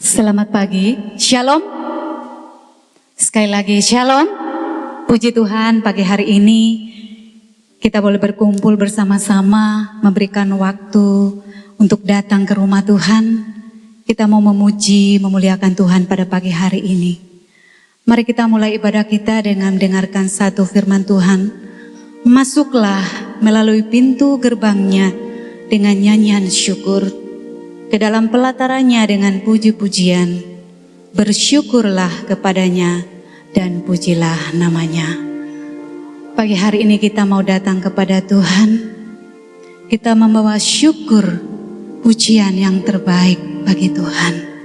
Selamat pagi, Shalom. Sekali lagi Shalom. Puji Tuhan, pagi hari ini kita boleh berkumpul bersama-sama, memberikan waktu untuk datang ke rumah Tuhan. Kita mau memuji, memuliakan Tuhan pada pagi hari ini. Mari kita mulai ibadah kita dengan mendengarkan satu firman Tuhan. Masuklah melalui pintu gerbangnya dengan nyanyian syukur, ke dalam pelatarannya dengan puji-pujian. Bersyukurlah kepadanya dan pujilah namanya. Pagi hari ini kita mau datang kepada Tuhan. Kita membawa syukur, pujian yang terbaik bagi Tuhan.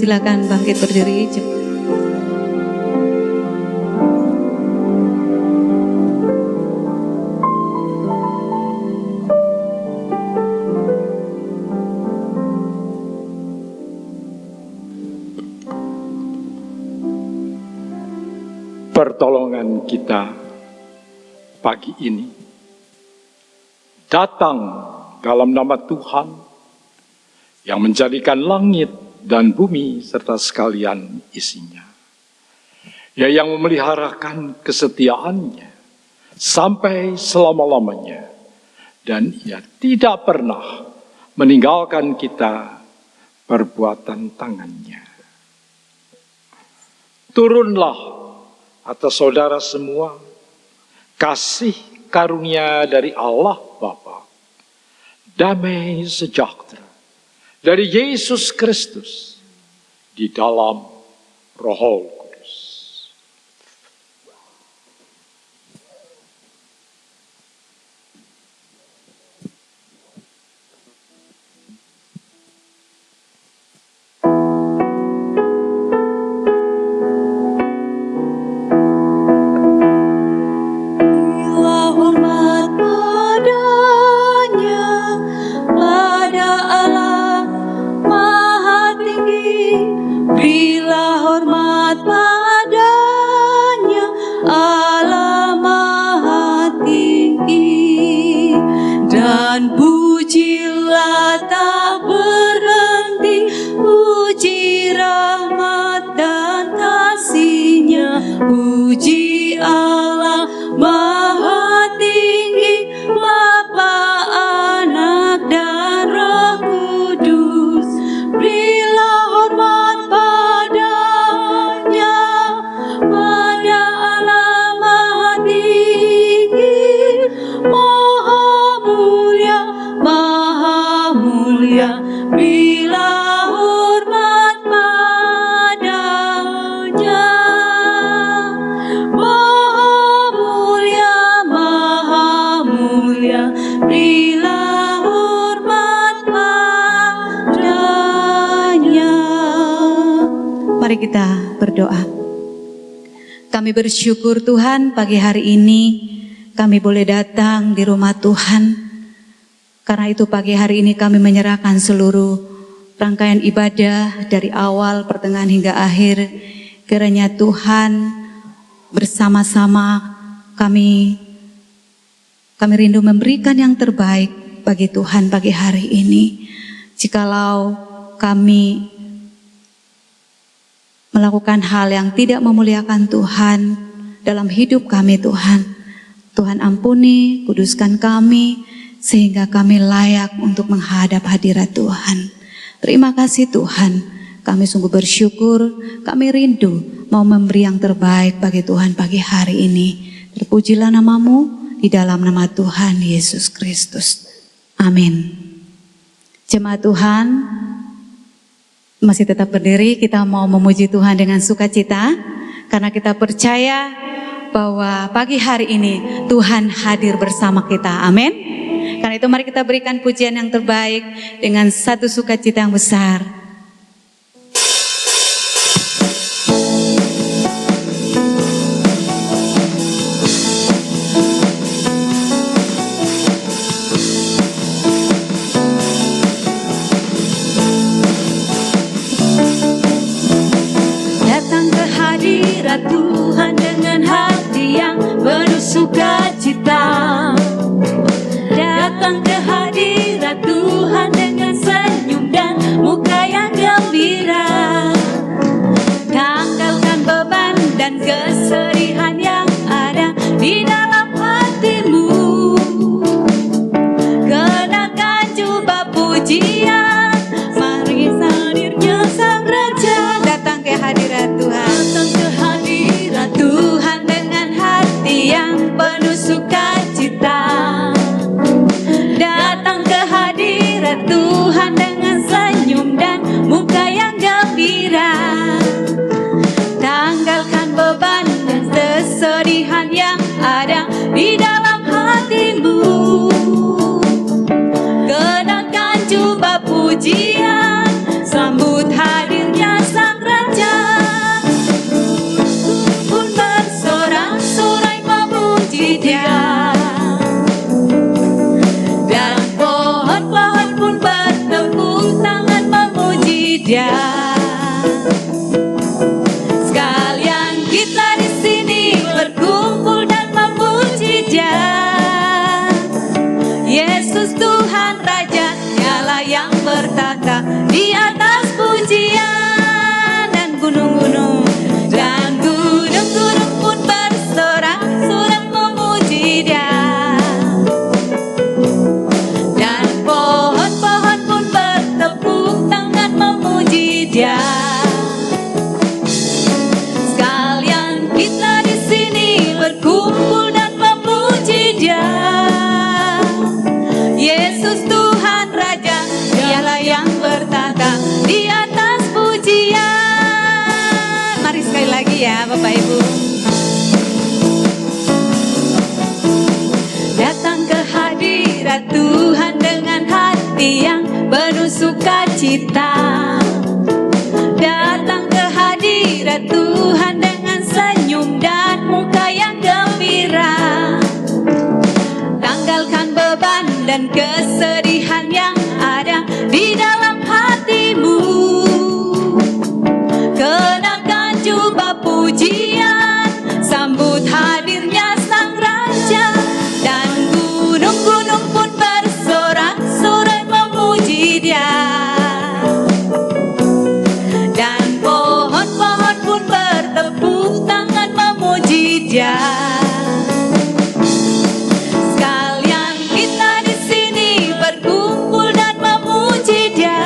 silakan bangkit berdiri. Pertolongan kita pagi ini datang dalam nama Tuhan yang menjadikan langit dan bumi serta sekalian isinya. Ya, yang memeliharakan kesetiaannya sampai selama-lamanya, dan Ia tidak pernah meninggalkan kita perbuatan tangannya. Turunlah atas saudara semua kasih karunia dari Allah Bapa, damai sejahtera dari Yesus Kristus di dalam Roh Kudus. Puji Allah Maha Tinggi, Bapa, Anak, dan Roh Kudus. Berilah hormat padanya, pada Allah Maha Tinggi, Maha Mulia, Maha Mulia. Berilah hormat padanya. Berilah hormat padanya. Mari kita berdoa. Kami bersyukur Tuhan, pagi hari ini kami boleh datang di rumah Tuhan. Karena itu pagi hari ini kami menyerahkan seluruh rangkaian ibadah dari awal, pertengahan hingga akhir. Kiranya Tuhan bersama-sama kami rindu memberikan yang terbaik bagi Tuhan pagi hari ini. Jikalau kami melakukan hal yang tidak memuliakan Tuhan dalam hidup kami, Tuhan ampuni, kuduskan kami, sehingga kami layak untuk menghadap hadirat Tuhan. Terima kasih Tuhan, kami sungguh bersyukur, kami rindu mau memberi yang terbaik bagi Tuhan pagi hari ini. Terpujilah nama-Mu, di dalam nama Tuhan Yesus Kristus. Amin. Jemaat Tuhan, masih tetap berdiri, kita mau memuji Tuhan dengan sukacita, karena kita percaya bahwa pagi hari ini Tuhan hadir bersama kita. Amin. Karena itu mari kita berikan pujian yang terbaik dengan satu sukacita yang besar. Tuhan dengan hati yang penuh sukacita, datang ke hadirat Tuhan dengan senyum dan muka yang gembira. Tanggalkan beban dan kesedihan yang ada di dalam hatimu, kenakan jubah pujian, mari hadirnya Sang Raja. Datang ke hadirat Tuhan, datang ke hadirat Tuhan dengan hati yang penuh sukacita. Datang ke hadirat Tuhan dengan senyum dan muka yang gembira. Tanggalkan beban dan kesedihan yang ada di dalam hatimu, kenakan jubah pujian, sambut hadirnya Sang Dia. Sekalian kita di sini berkumpul dan memuji Dia. Yesus Tuhan Raja, Dialah yang bertata di atas pujian dan gunung-gunung. Dan gunung-gunung pun bersorak-sorak memuji Dia. Dan pohon-pohon pun bertepuk tangan memuji Dia. Sekalian kita di sini berkumpul dan memuji Dia. Yesus Tuhan Raja, Dialah yang bertata di atas pujian. Mari sekali lagi ya Bapak Ibu. Datang ke hadirat Tuhan dengan hati yang penuh sukacita. Datang ke hadirat Tuhan dengan senyum dan muka yang gembira. Tanggalkan beban dan kesedihan yang ada di dalam hatimu. Kenakan jubah pujian, sambut hadirnya Sang Raja. Dan gunung-gunung pun bersorak-sorai memuji Dia. Dan pohon-pohon pun bertepuk tangan memuji Dia. Sekalian kita di sini berkumpul dan memuji Dia.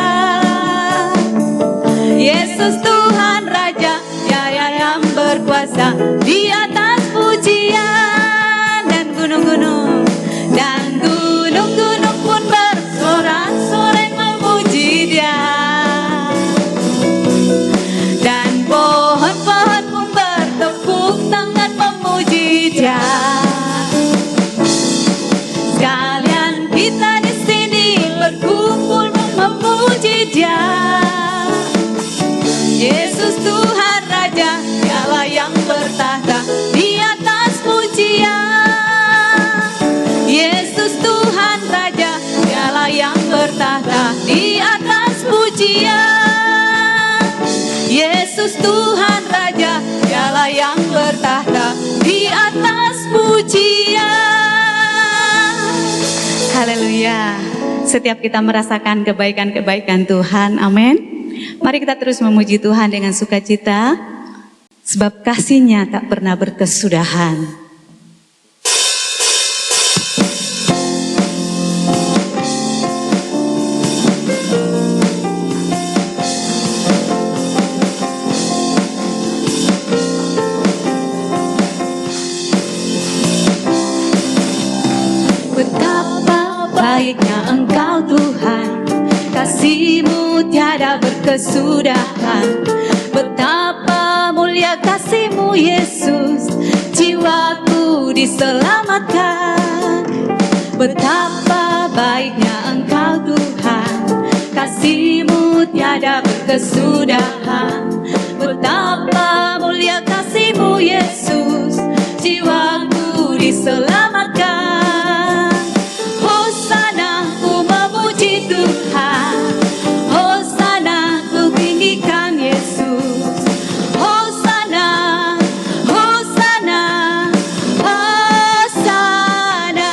Yesus Tuhan Raja, Dia yang berkuasa di atas pujian dan gunung-gunung. Dan gunung-gunung pun bersorak-sorai memuji Dia. Dan pohon-pohon pun bertepuk tangan memuji Dia. Sekalian kita di sini berkumpul memuji Dia. Yesus Tuhan Raja, Dialah yang bertahta di atas pujian. Yesus Tuhan Raja, Dialah yang bertahta di atas pujian. Yesus Tuhan Raja, Dialah yang bertahta di atas pujian. Haleluya. Setiap kita merasakan kebaikan-kebaikan Tuhan, amin. Mari kita terus memuji Tuhan dengan sukacita, sebab kasih-Nya tak pernah berkesudahan. Betapa baiknya Engkau Tuhan, kasih-Mu tiada berkesudahan. Betapa mulia kasih-Mu Yesus, jiwaku diselamatkan. Betapa baiknya Engkau Tuhan, kasih-Mu tiada berkesudahan. Betapa mulia kasih-Mu Yesus, jiwaku diselamatkan. Hosana ku memuji Tuhan, Hosana ku tinggikan Yesus. Hosana, Hosana, Hosana.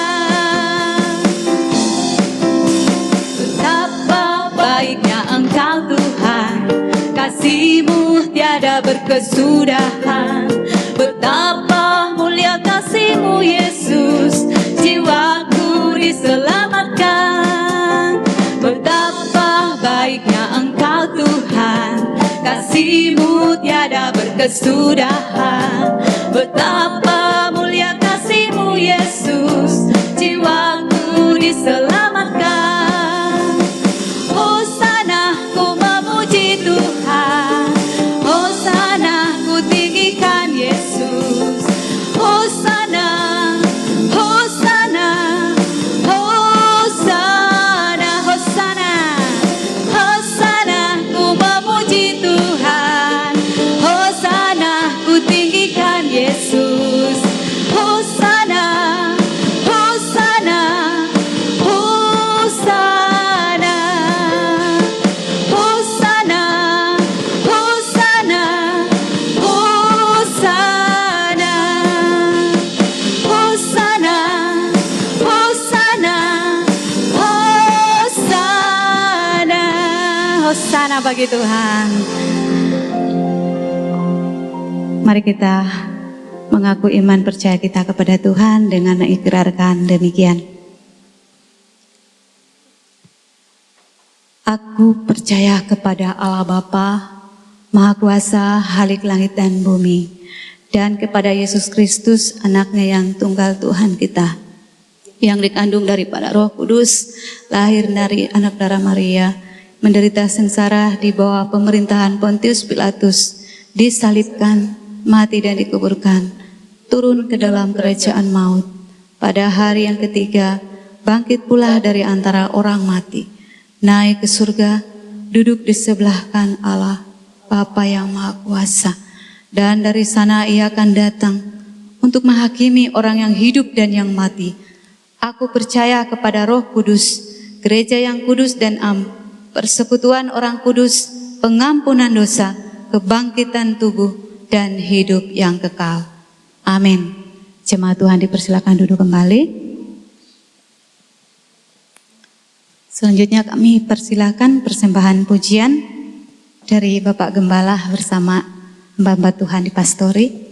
Betapa baiknya Engkau Tuhan, kasih-Mu tiada berkesudahan. Betapa mulia kasih-Mu Yesus, jiwaku diselamatkan. Betapa baiknya Engkau Tuhan, kasih-Mu tiada berkesudahan. Betapa mulia kasih-Mu Yesus, jiwaku diselamatkan. Hosana ku memuji Tuhan, Hosana ku tinggikan Yesus. Hosana, Hosana, Hosana, Hosana, Hosana ku memuji Tuhan, Hosana ku tinggikan Yesus. mana bagi Tuhan. Mari kita mengaku iman percaya kita kepada Tuhan dengan mengikrarkan demikian. Aku percaya kepada Allah Bapa, Maha Kuasa, Halik langit dan bumi, dan kepada Yesus Kristus, anaknya yang tunggal Tuhan kita, yang dikandung daripada Roh Kudus, lahir dari anak darah Maria, menderita sengsara di bawah pemerintahan Pontius Pilatus, disalibkan, mati dan dikuburkan, turun ke dalam kerajaan maut. Pada hari yang ketiga, bangkit pula dari antara orang mati, naik ke surga, duduk di sebelah kanan Allah, Bapa yang Maha Kuasa. Dan dari sana ia akan datang untuk menghakimi orang yang hidup dan yang mati. Aku percaya kepada Roh Kudus, gereja yang kudus dan persekutuan orang kudus, pengampunan dosa, kebangkitan tubuh, dan hidup yang kekal. Amin. Jemaat Tuhan dipersilakan duduk kembali. Selanjutnya kami persilakan persembahan pujian dari Bapak Gembala bersama hamba-hamba Tuhan di pastori.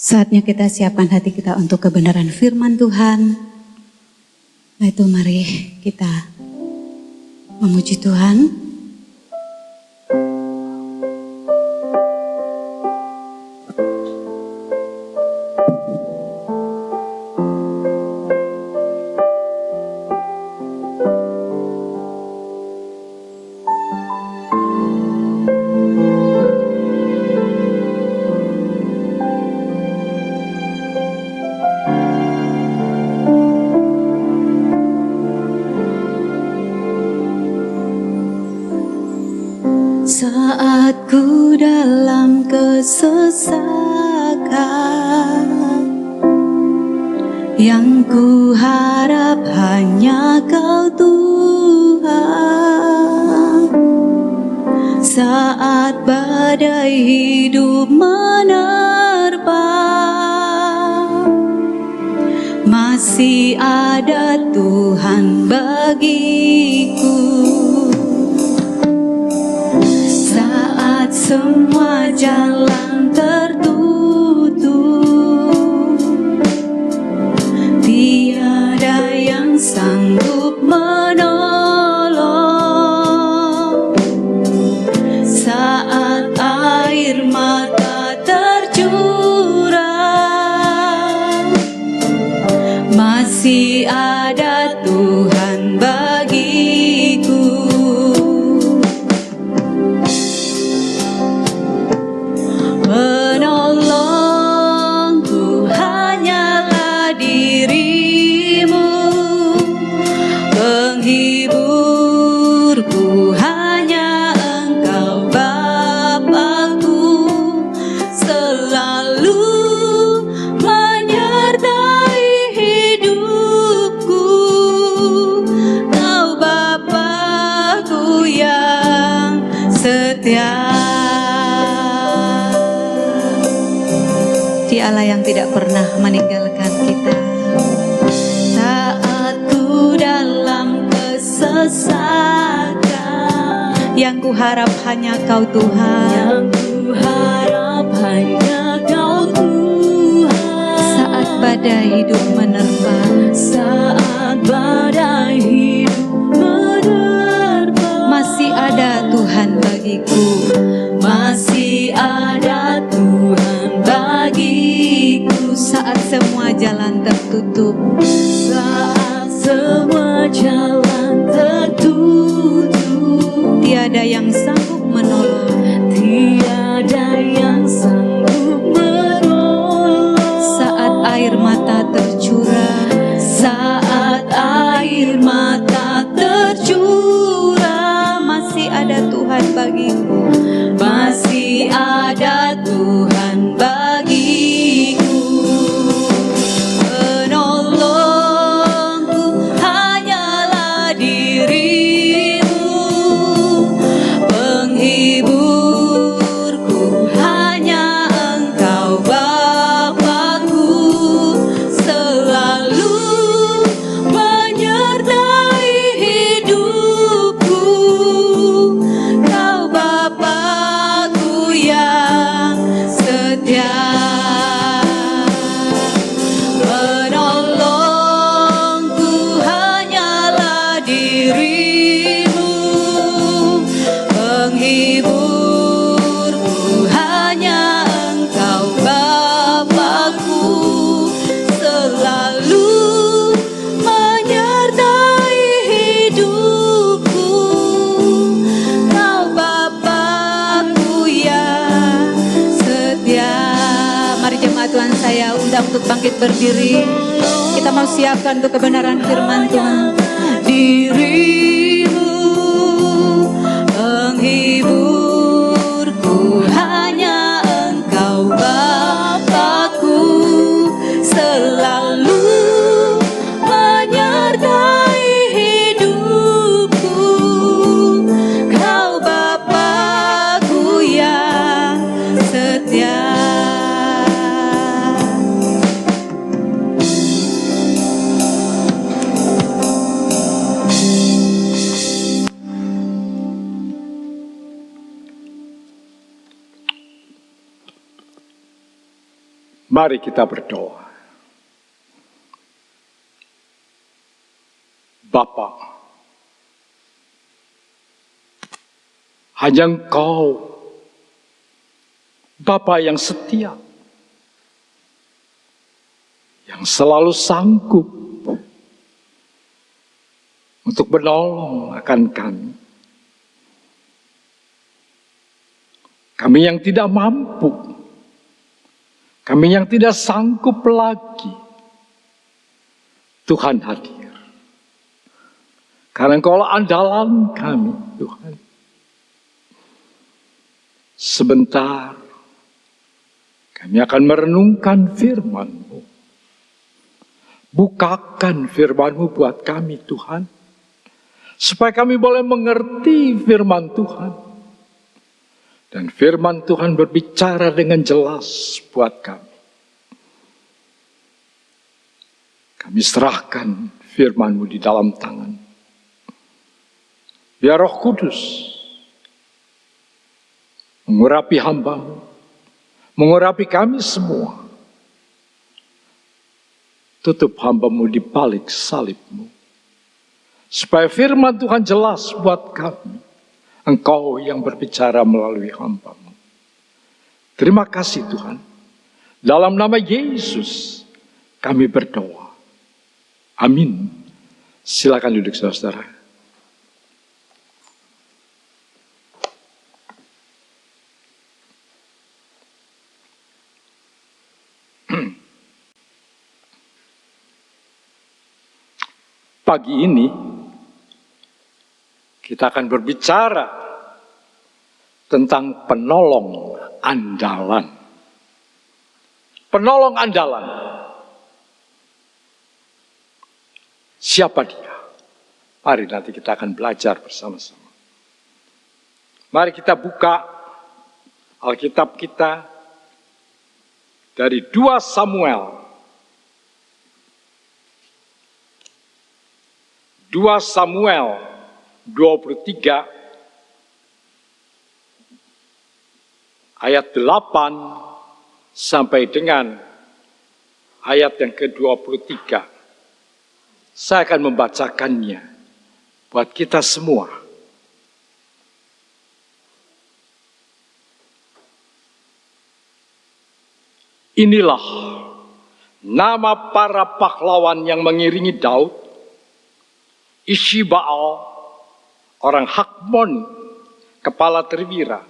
Saatnya kita siapkan hati kita untuk kebenaran firman Tuhan. Nah itu mari kita memuji Tuhan. Saat ku dalam kesesakan, yang ku harap hanya Kau Tuhan. Saat badai hidup menerpa, masih ada Tuhan bagiku. Semua jalan tertutup, tiada yang sanggup menolong. masih ada Tuhan bagiku. Penolongku hanyalah dirimu, penghiburku hanya Engkau Bapakku, selalu menyertai hidupku. Kau Bapakku yang setia. Dialah yang tidak pernah meninggalkan kita saat ku dalam kesesatan. Yang ku harap hanya Kau Tuhan, yang ku harap hanya Kau Tuhan. Saat badai hidup menerpa, saat badai hidup menerpa, masih ada Tuhan bagiku, masih ada Tuhan bagiku. Saat semua jalan tertutup, saat semua jalan tertutup, tiada yang sanggup menolong, tiada yang sanggup menolong. Saat air mata tercurah, saat air mata tercurah, masih ada Tuhan bagiku, masih ada Tuhan bagiku. Penolongku hanyalah dirimu, penghiburku hanya Engkau Bapakku, selalu menyertai hidupku. Kau Bapakku yang setia. Penolongku hanyalah dirimu, penghiburku hanya Engkau Bapakku, selalu menyertai hidupku. Kau Bapakku yang setia. Mari jemaat Tuhan saya undang untuk bangkit berdiri. Kita mau siapkan untuk kebenaran firman Tuhan. Dirimu, penghiburku hanya Engkau Bapakku, selalu menyertai hidupku. Kau Bapakku yang setia. Mari kita berdoa. Bapa, hanya Engkau, Bapa yang setia, yang selalu sanggup untuk menolong akan kami. Kami yang tidak mampu, kami yang tidak sanggup lagi, Tuhan hadir. Karena Engkau andalan kami, Tuhan. Sebentar, kami akan merenungkan firman-Mu. Bukakan firman-Mu buat kami, Tuhan. Supaya kami boleh mengerti firman Tuhan. Dan firman Tuhan berbicara dengan jelas buat kami. Kami serahkan firman-Mu di dalam tangan. Biar Roh Kudus mengurapi hamba-Mu, mengurapi kami semua. Tutup hamba-Mu di balik salib-Mu. Supaya firman Tuhan jelas buat kami. Engkau yang berbicara melalui hamba-Mu. Terima kasih Tuhan. Dalam nama Yesus kami berdoa. Amin. Silakan duduk saudara-saudara. Pagi ini kita akan berbicara tentang penolong andalan. Penolong andalan. Siapa dia? Mari nanti kita akan belajar bersama-sama. Mari kita buka Alkitab kita dari 2 Samuel. 2 Samuel 23 ayat 8 sampai dengan ayat yang ke-23. Saya akan membacakannya buat kita semua. Inilah nama para pahlawan yang mengiringi Daud. Ishibaal, orang Hakmon, kepala terwira,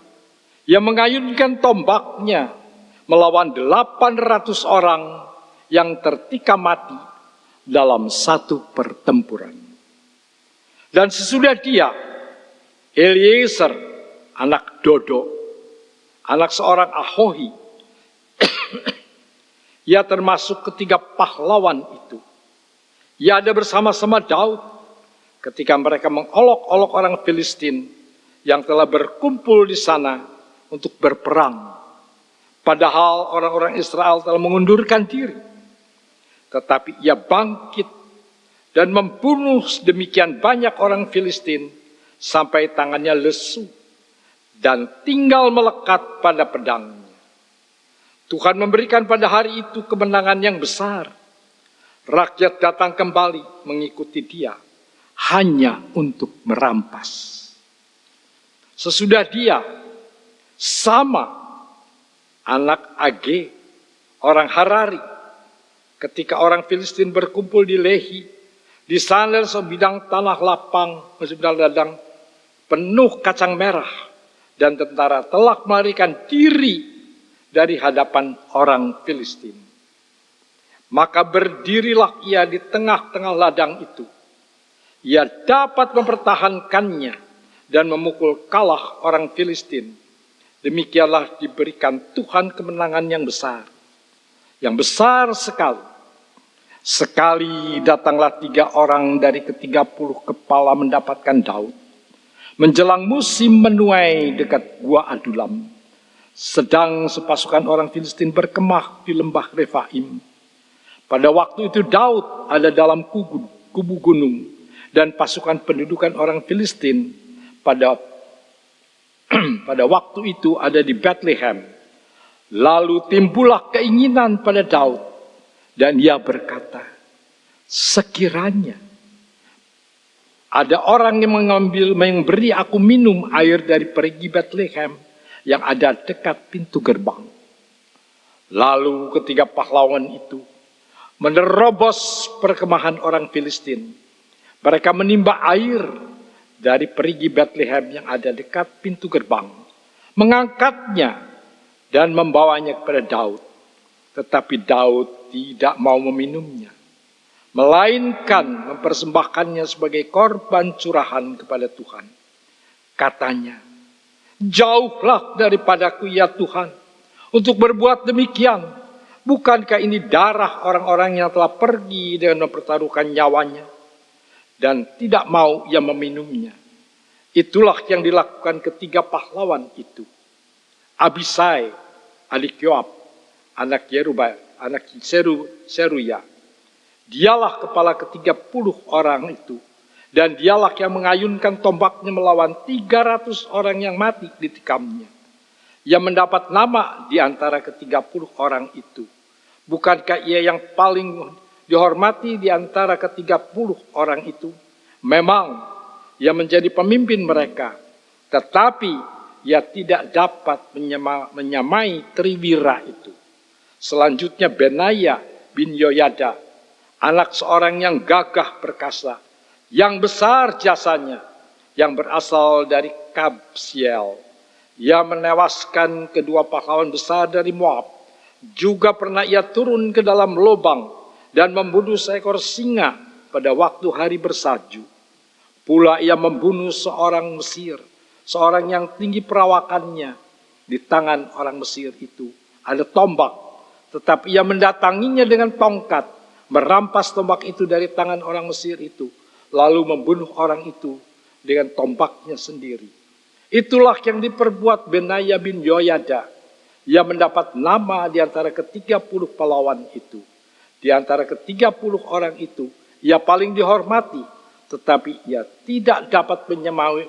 yang mengayunkan tombaknya melawan 800 orang yang tertikam mati dalam satu pertempuran. Dan sesudah dia, Eliezer, anak Dodo, anak seorang Ahohi, ia termasuk ketiga pahlawan itu. Ia ada bersama-sama Daud ketika mereka mengolok-olok orang Filistin yang telah berkumpul di sana untuk berperang. Padahal orang-orang Israel telah mengundurkan diri. Tetapi ia bangkit dan membunuh sedemikian banyak orang Filistin sampai tangannya lesu dan tinggal melekat pada pedangnya. Tuhan memberikan pada hari itu kemenangan yang besar. Rakyat datang kembali mengikuti dia hanya untuk merampas. Sesudah dia, Sama, anak Age, orang Harari, ketika orang Filistin berkumpul di Lehi, di sana sebidang tanah lapang, sebidang ladang penuh kacang merah, dan tentara telah melarikan diri dari hadapan orang Filistin. Maka berdirilah ia di tengah-tengah ladang itu. Ia dapat mempertahankannya dan memukul kalah orang Filistin. Demikianlah diberikan Tuhan kemenangan yang besar. Yang besar sekali. Sekali datanglah 3 orang dari ke-30 kepala mendapatkan Daud. Menjelang musim menuai dekat Gua Adulam. Sedang sepasukan orang Filistin berkemah di lembah Refaim. Pada waktu itu Daud ada dalam kubu gunung. Dan pasukan pendudukan orang Filistin pada waktu itu ada di Bethlehem. Lalu timbullah keinginan pada Daud. Dan ia berkata, sekiranya ada orang yang memberi aku minum air dari perigi Bethlehem yang ada dekat pintu gerbang. Lalu ketiga pahlawan itu menerobos perkemahan orang Filistin. Mereka menimba air dari perigi Bethlehem yang ada dekat pintu gerbang. Mengangkatnya dan membawanya kepada Daud. Tetapi Daud tidak mau meminumnya. Melainkan mempersembahkannya sebagai korban curahan kepada Tuhan. Katanya, jauhlah daripadaku ya Tuhan untuk berbuat demikian. Bukankah ini darah orang-orang yang telah pergi dengan mempertaruhkan nyawanya? Dan tidak mau ia meminumnya. Itulah yang dilakukan ketiga pahlawan itu. Abisai, adik Yoab, anak Yerubal, anak Seruya. Dialah kepala ke-30 orang itu. Dan dialah yang mengayunkan tombaknya melawan 300 orang yang mati ditikamnya. Ia mendapat nama di antara ke-30 orang itu. Bukankah ia yang paling dihormati di antara ke-30 orang itu? Memang ia menjadi pemimpin mereka. Tetapi ia tidak dapat menyamai triwira itu. Selanjutnya Benaya bin Yoyada, anak seorang yang gagah perkasa, yang besar jasanya, yang berasal dari Kabsiel. Ia menewaskan kedua pahlawan besar dari Moab. Juga pernah ia turun ke dalam lubang dan membunuh seekor singa pada waktu hari bersalju. Pula ia membunuh seorang Mesir, seorang yang tinggi perawakannya. Di tangan orang Mesir itu ada tombak, tetapi ia mendatanginya dengan tongkat, merampas tombak itu dari tangan orang Mesir itu, lalu membunuh orang itu dengan tombaknya sendiri. Itulah yang diperbuat Benaya bin Yoyada. Ia mendapat nama di antara ke-30 pahlawan itu. Di antara ke-30 orang itu, ia paling dihormati, tetapi ia tidak dapat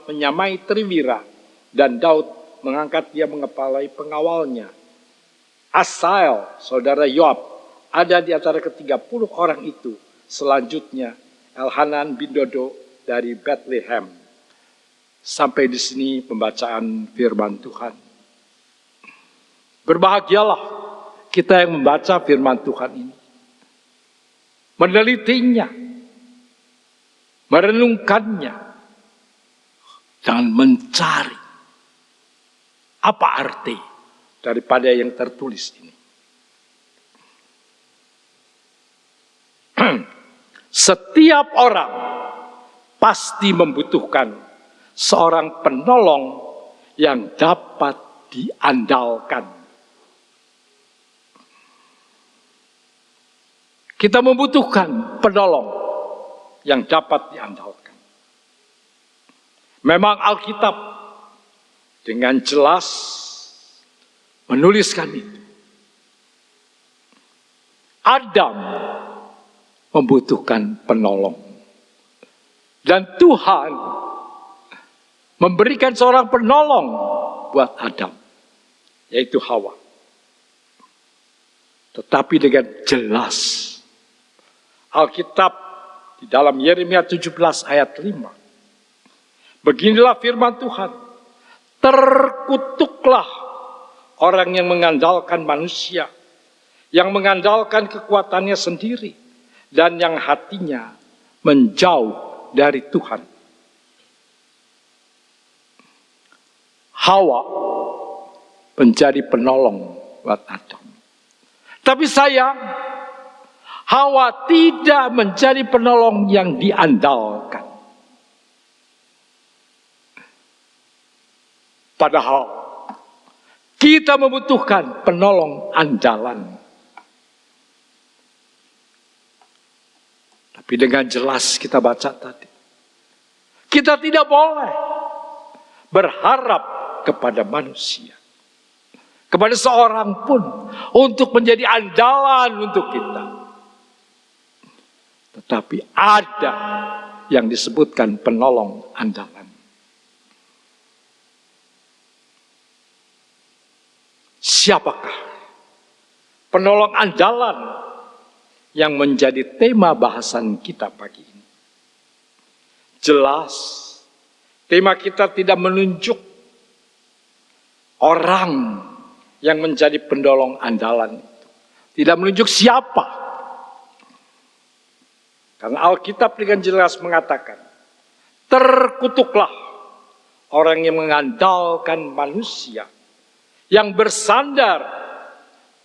menyamai Triwira, dan Daud mengangkat dia mengepalai pengawalnya. Asael, saudara Yoab, ada di antara ke-30 orang itu. Selanjutnya, Elhanan bin Dodo dari Bethlehem. Sampai di sini pembacaan firman Tuhan. Berbahagialah kita yang membaca firman Tuhan ini, menelitinya, merenungkannya, dan mencari apa arti daripada yang tertulis ini. Setiap orang pasti membutuhkan seorang penolong yang dapat diandalkan. Kita membutuhkan penolong yang dapat diandalkan. Memang Alkitab dengan jelas menuliskan itu. Adam membutuhkan penolong. Dan Tuhan memberikan seorang penolong buat Adam, yaitu Hawa. Tetapi dengan jelas, Alkitab di dalam Yeremia 17 ayat 5. Beginilah firman Tuhan. Terkutuklah orang yang mengandalkan manusia, yang mengandalkan kekuatannya sendiri, dan yang hatinya menjauh dari Tuhan. Hawa menjadi penolong buat Adam. Tapi sayang, Hawa tidak menjadi penolong yang diandalkan. Padahal kita membutuhkan penolong andalan. Tapi dengan jelas kita baca tadi, kita tidak boleh berharap kepada manusia, kepada seorang pun untuk menjadi andalan untuk kita. Tetapi ada yang disebutkan penolong andalan. Siapakah penolong andalan yang menjadi tema bahasan kita pagi ini? Jelas, tema kita tidak menunjuk orang yang menjadi penolong andalan itu. Tidak menunjuk siapa. Karena Alkitab dengan jelas mengatakan, terkutuklah orang yang mengandalkan manusia, yang bersandar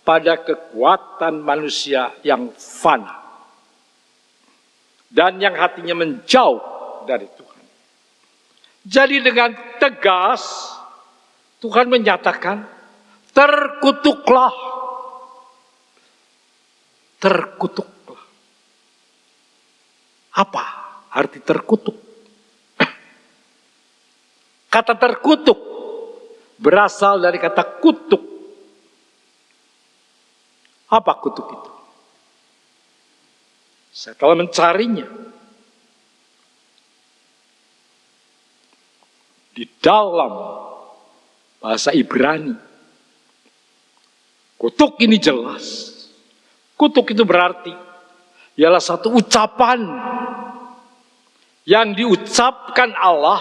pada kekuatan manusia yang fana, dan yang hatinya menjauh dari Tuhan. Jadi dengan tegas Tuhan menyatakan, terkutuklah. Terkutuklah. Apa arti terkutuk? Kata terkutuk berasal dari kata kutuk. Apa kutuk itu? Saya telah mencarinya. Di dalam bahasa Ibrani, kutuk ini jelas. Kutuk itu berarti ialah satu ucapan yang diucapkan Allah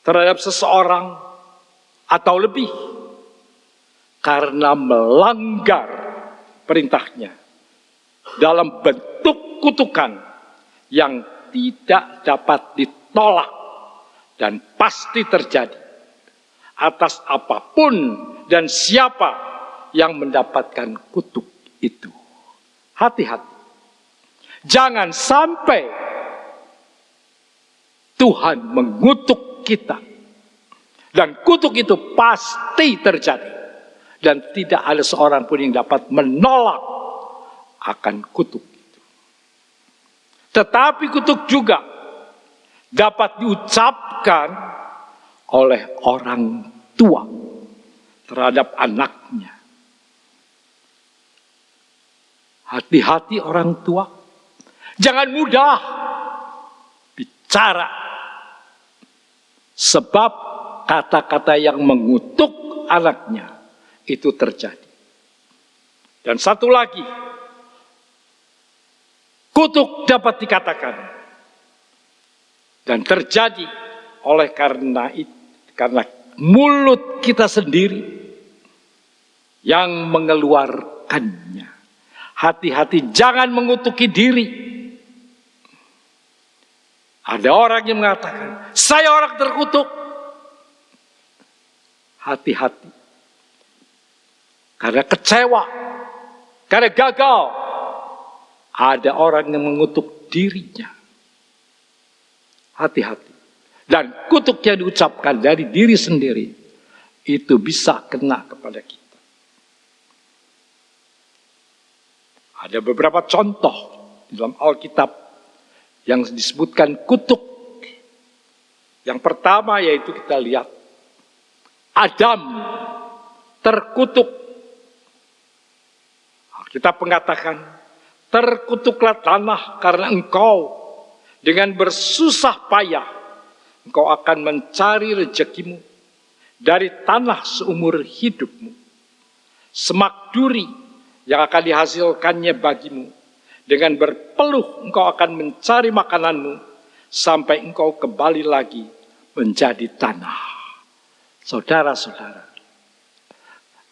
terhadap seseorang atau lebih karena melanggar perintahnya dalam bentuk kutukan yang tidak dapat ditolak dan pasti terjadi atas apapun dan siapa yang mendapatkan kutuk itu. Hati-hati. Jangan sampai Tuhan mengutuk kita. Dan kutuk itu pasti terjadi. Dan tidak ada seorang pun yang dapat menolak akan kutuk itu. Tetapi kutuk juga dapat diucapkan oleh orang tua terhadap anaknya. Hati-hati orang tua. Jangan mudah bicara. Sebab kata-kata yang mengutuk anaknya itu terjadi. Dan satu lagi, kutuk dapat dikatakan dan terjadi oleh karena mulut kita sendiri yang mengeluarkannya. Hati-hati jangan mengutuki diri. Ada orang yang mengatakan, saya orang terkutuk. Hati-hati. Karena kecewa, karena gagal, ada orang yang mengutuk dirinya. Hati-hati. Dan kutuk yang diucapkan dari diri sendiri, itu bisa kena kepada kita. Ada beberapa contoh di dalam Alkitab yang disebutkan kutuk. Yang pertama yaitu kita lihat Adam terkutuk. Alkitab mengatakan, terkutuklah tanah karena engkau dengan bersusah payah engkau akan mencari rezekimu dari tanah seumur hidupmu. Semak duri yang akan dihasilkannya bagimu. Dengan berpeluh engkau akan mencari makananmu sampai engkau kembali lagi menjadi tanah. Saudara-saudara,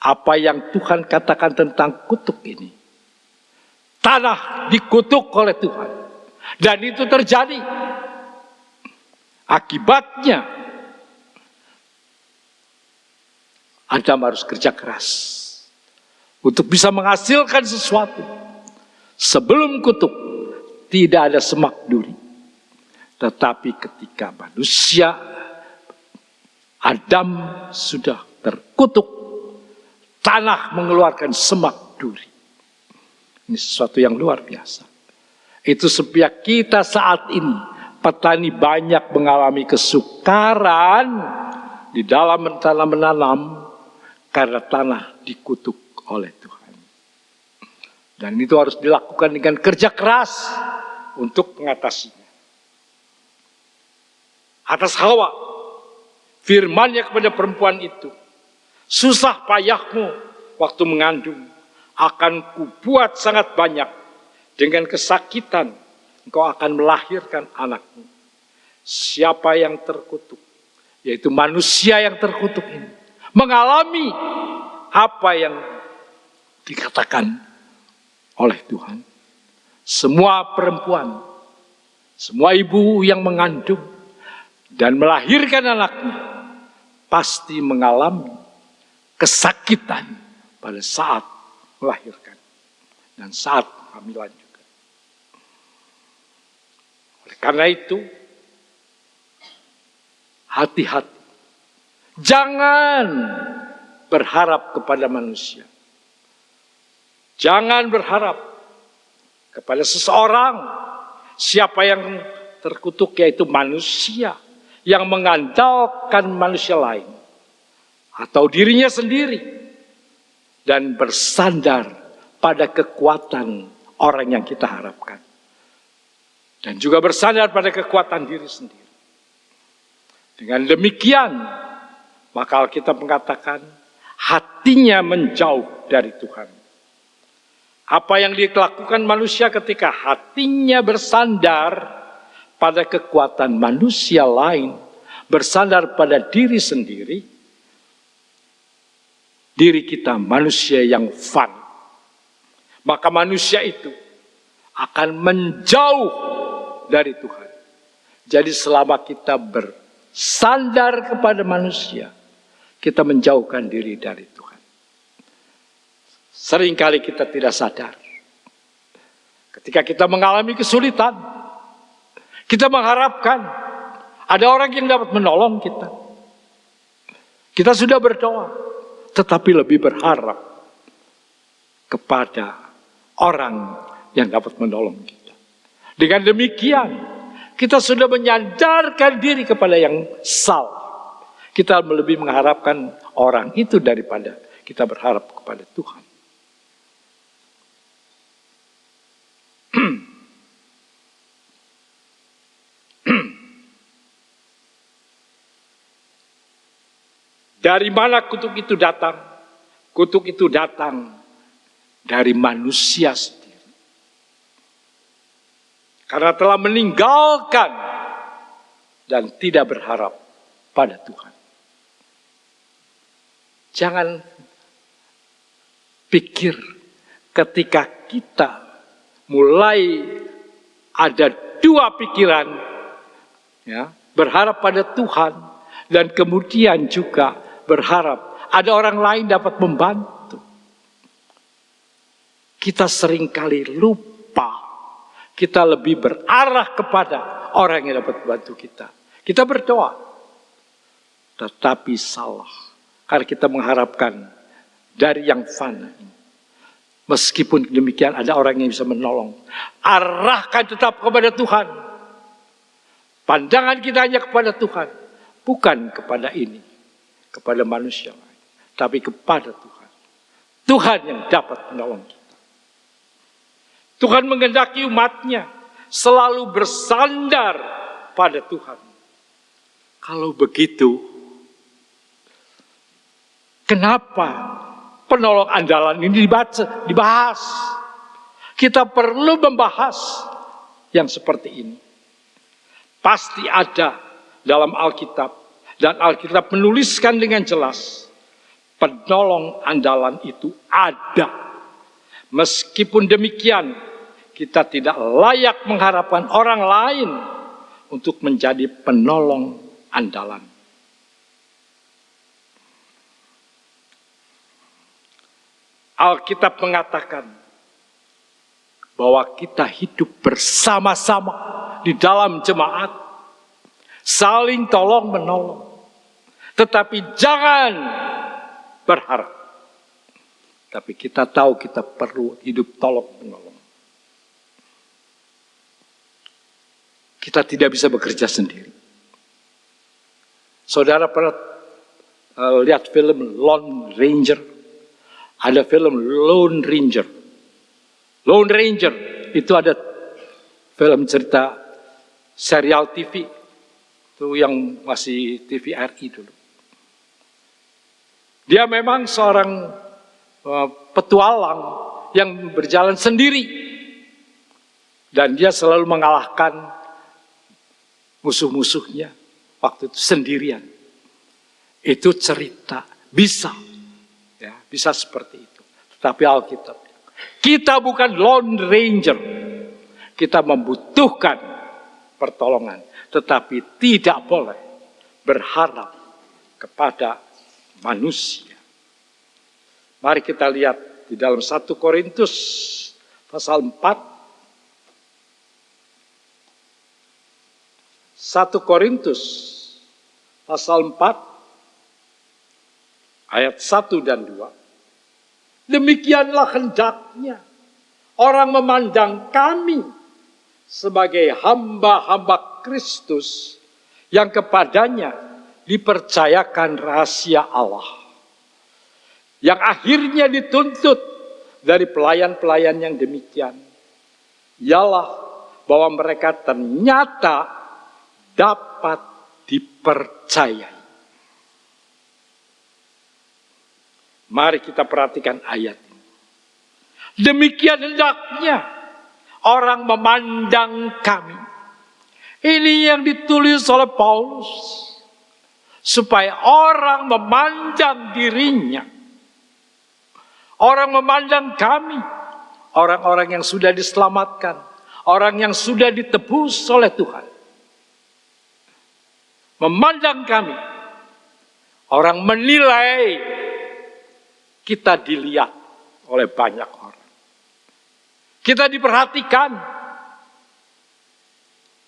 apa yang Tuhan katakan tentang kutuk ini? Tanah dikutuk oleh Tuhan. Dan itu terjadi. Akibatnya, Adam harus kerja keras untuk bisa menghasilkan sesuatu. Sebelum kutuk, tidak ada semak duri. Tetapi ketika manusia, Adam sudah terkutuk, tanah mengeluarkan semak duri. Ini sesuatu yang luar biasa. Itu sebab kita saat ini, petani banyak mengalami kesukaran di dalam tanah menanam, karena tanah dikutuk oleh Tuhan. Dan itu harus dilakukan dengan kerja keras untuk mengatasinya. Atas Hawa, firman-Nya kepada perempuan itu, susah payahmu waktu mengandung, akan kubuat sangat banyak, dengan kesakitan engkau akan melahirkan anakmu. Siapa yang terkutuk, yaitu manusia yang terkutuk ini, mengalami apa yang dikatakan oleh Tuhan. Semua perempuan, semua ibu yang mengandung dan melahirkan anaknya pasti mengalami kesakitan pada saat melahirkan dan saat kehamilan juga. Oleh karena itu, hati-hati. Jangan berharap kepada manusia. Jangan berharap kepada seseorang. Siapa yang terkutuk yaitu manusia yang mengandalkan manusia lain atau dirinya sendiri dan bersandar pada kekuatan orang yang kita harapkan dan juga bersandar pada kekuatan diri sendiri. Dengan demikian, maka Alkitab mengatakan hatinya menjauh dari Tuhan. Apa yang dilakukan manusia ketika hatinya bersandar pada kekuatan manusia lain, bersandar pada diri sendiri, diri kita manusia yang fana. Maka manusia itu akan menjauh dari Tuhan. Jadi selama kita bersandar kepada manusia, kita menjauhkan diri dari Tuhan. Seringkali kita tidak sadar. Ketika kita mengalami kesulitan, kita mengharapkan ada orang yang dapat menolong kita. Kita sudah berdoa, tetapi lebih berharap kepada orang yang dapat menolong kita. Dengan demikian, kita sudah menyandarkan diri kepada yang salah. Kita lebih mengharapkan orang itu daripada kita berharap kepada Tuhan. Dari mana kutuk itu datang? Kutuk itu datang dari manusia sendiri. Karena telah meninggalkan dan tidak berharap pada Tuhan. Jangan pikir ketika kita mulai ada dua pikiran, ya, berharap pada Tuhan dan kemudian juga berharap ada orang lain dapat membantu. Kita seringkali lupa, kita lebih berarah kepada orang yang dapat membantu kita. Kita berdoa, tetapi salah. Karena kita mengharapkan dari yang fana ini. Meskipun demikian ada orang yang bisa menolong. Arahkan tetap kepada Tuhan. Pandangan kita hanya kepada Tuhan. Bukan kepada ini. Kepada manusia lain. Tapi kepada Tuhan. Tuhan yang dapat menolong kita. Tuhan menghendaki umatnya selalu bersandar pada Tuhan. Kalau begitu, kenapa penolong andalan ini dibahas? Kita perlu membahas yang seperti ini. Pasti ada dalam Alkitab. Dan Alkitab menuliskan dengan jelas. Penolong andalan itu ada. Meskipun demikian, kita tidak layak mengharapkan orang lain untuk menjadi penolong andalan. Alkitab mengatakan bahwa kita hidup bersama-sama di dalam jemaat, saling tolong-menolong. Tetapi jangan berharap. Tapi kita tahu kita perlu hidup tolong-menolong. Kita tidak bisa bekerja sendiri. Saudara pernah lihat film Lone Ranger? Ada film Lone Ranger. Lone Ranger itu ada film cerita serial TV. Itu yang masih TVRI dulu. Dia memang seorang petualang yang berjalan sendiri. Dan dia selalu mengalahkan musuh-musuhnya waktu itu sendirian. Itu cerita, bisa. Ya, bisa seperti itu. Tetapi Alkitab, kita bukan Lone Ranger. Kita membutuhkan pertolongan. Tetapi tidak boleh berharap kepada manusia. Mari kita lihat di dalam 1 Korintus pasal 4. 1 Korintus pasal 4 ayat 1 dan 2. Demikianlah hendaknya orang memandang kami sebagai hamba-hamba Kristus yang kepadanya dipercayakan rahasia Allah. Yang akhirnya dituntut dari pelayan-pelayan yang demikian. Ialah bahwa mereka ternyata dapat dipercayai. Mari kita perhatikan ayat ini. Demikian hendaknya orang memandang kami. Ini yang ditulis oleh Paulus. Supaya orang memandang dirinya. Orang memandang kami. orang-orang yang sudah diselamatkan, orang yang sudah ditebus oleh Tuhan. Memandang kami, orang menilai kita dilihat oleh banyak orang. Kita diperhatikan.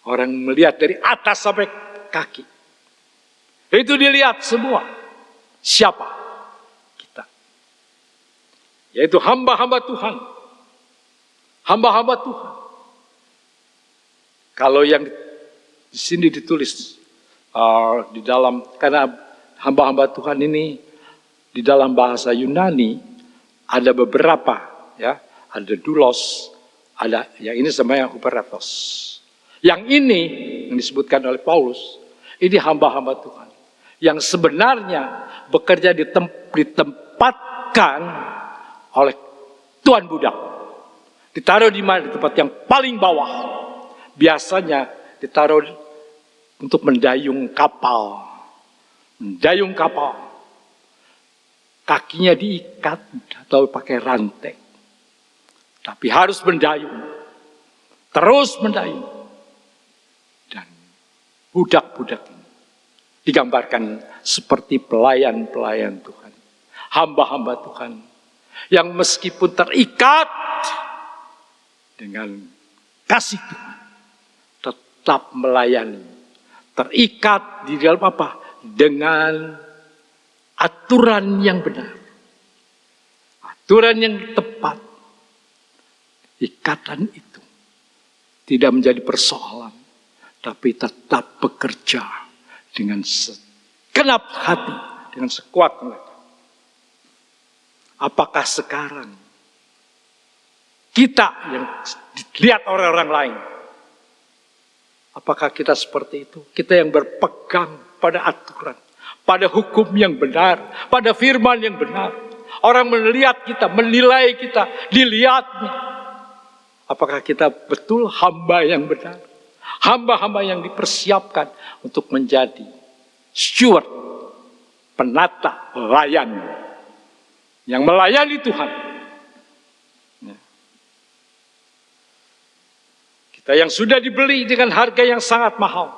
Orang melihat dari atas sampai kaki. Itu dilihat semua. Siapa? Kita. Yaitu hamba-hamba Tuhan. Hamba-hamba Tuhan. Kalau yang di sini ditulis di dalam, karena hamba-hamba Tuhan ini di dalam bahasa Yunani ada beberapa, ya, ada doulos, ada yang ini semuanya operatos. Yang ini yang disebutkan oleh Paulus, ini hamba-hamba Tuhan yang sebenarnya bekerja ditempatkan oleh tuan budak. Ditaruh di mana? Di tempat yang paling bawah. Biasanya ditaruh untuk mendayung kapal. Mendayung kapal. Kakinya diikat atau pakai rantai. Tapi harus mendayung. Terus mendayung. Dan budak-budak ini digambarkan seperti pelayan-pelayan Tuhan. Hamba-hamba Tuhan. Yang meskipun terikat dengan kasih Tuhan. Tetap melayani. Terikat di dalam apa? Dengan aturan yang benar. Aturan yang tepat. Ikatan itu tidak menjadi persoalan. Tapi tetap bekerja dengan segenap hati. Dengan sekuat tenaga. Apakah sekarang kita yang dilihat orang-orang lain, apakah kita seperti itu? Kita yang berpegang pada aturan, pada hukum yang benar, pada firman yang benar. Orang melihat kita, menilai kita, dilihatnya. Apakah kita betul hamba yang benar? Hamba-hamba yang dipersiapkan untuk menjadi steward, penata, pelayan. Yang melayani Tuhan. Kita yang sudah dibeli dengan harga yang sangat mahal.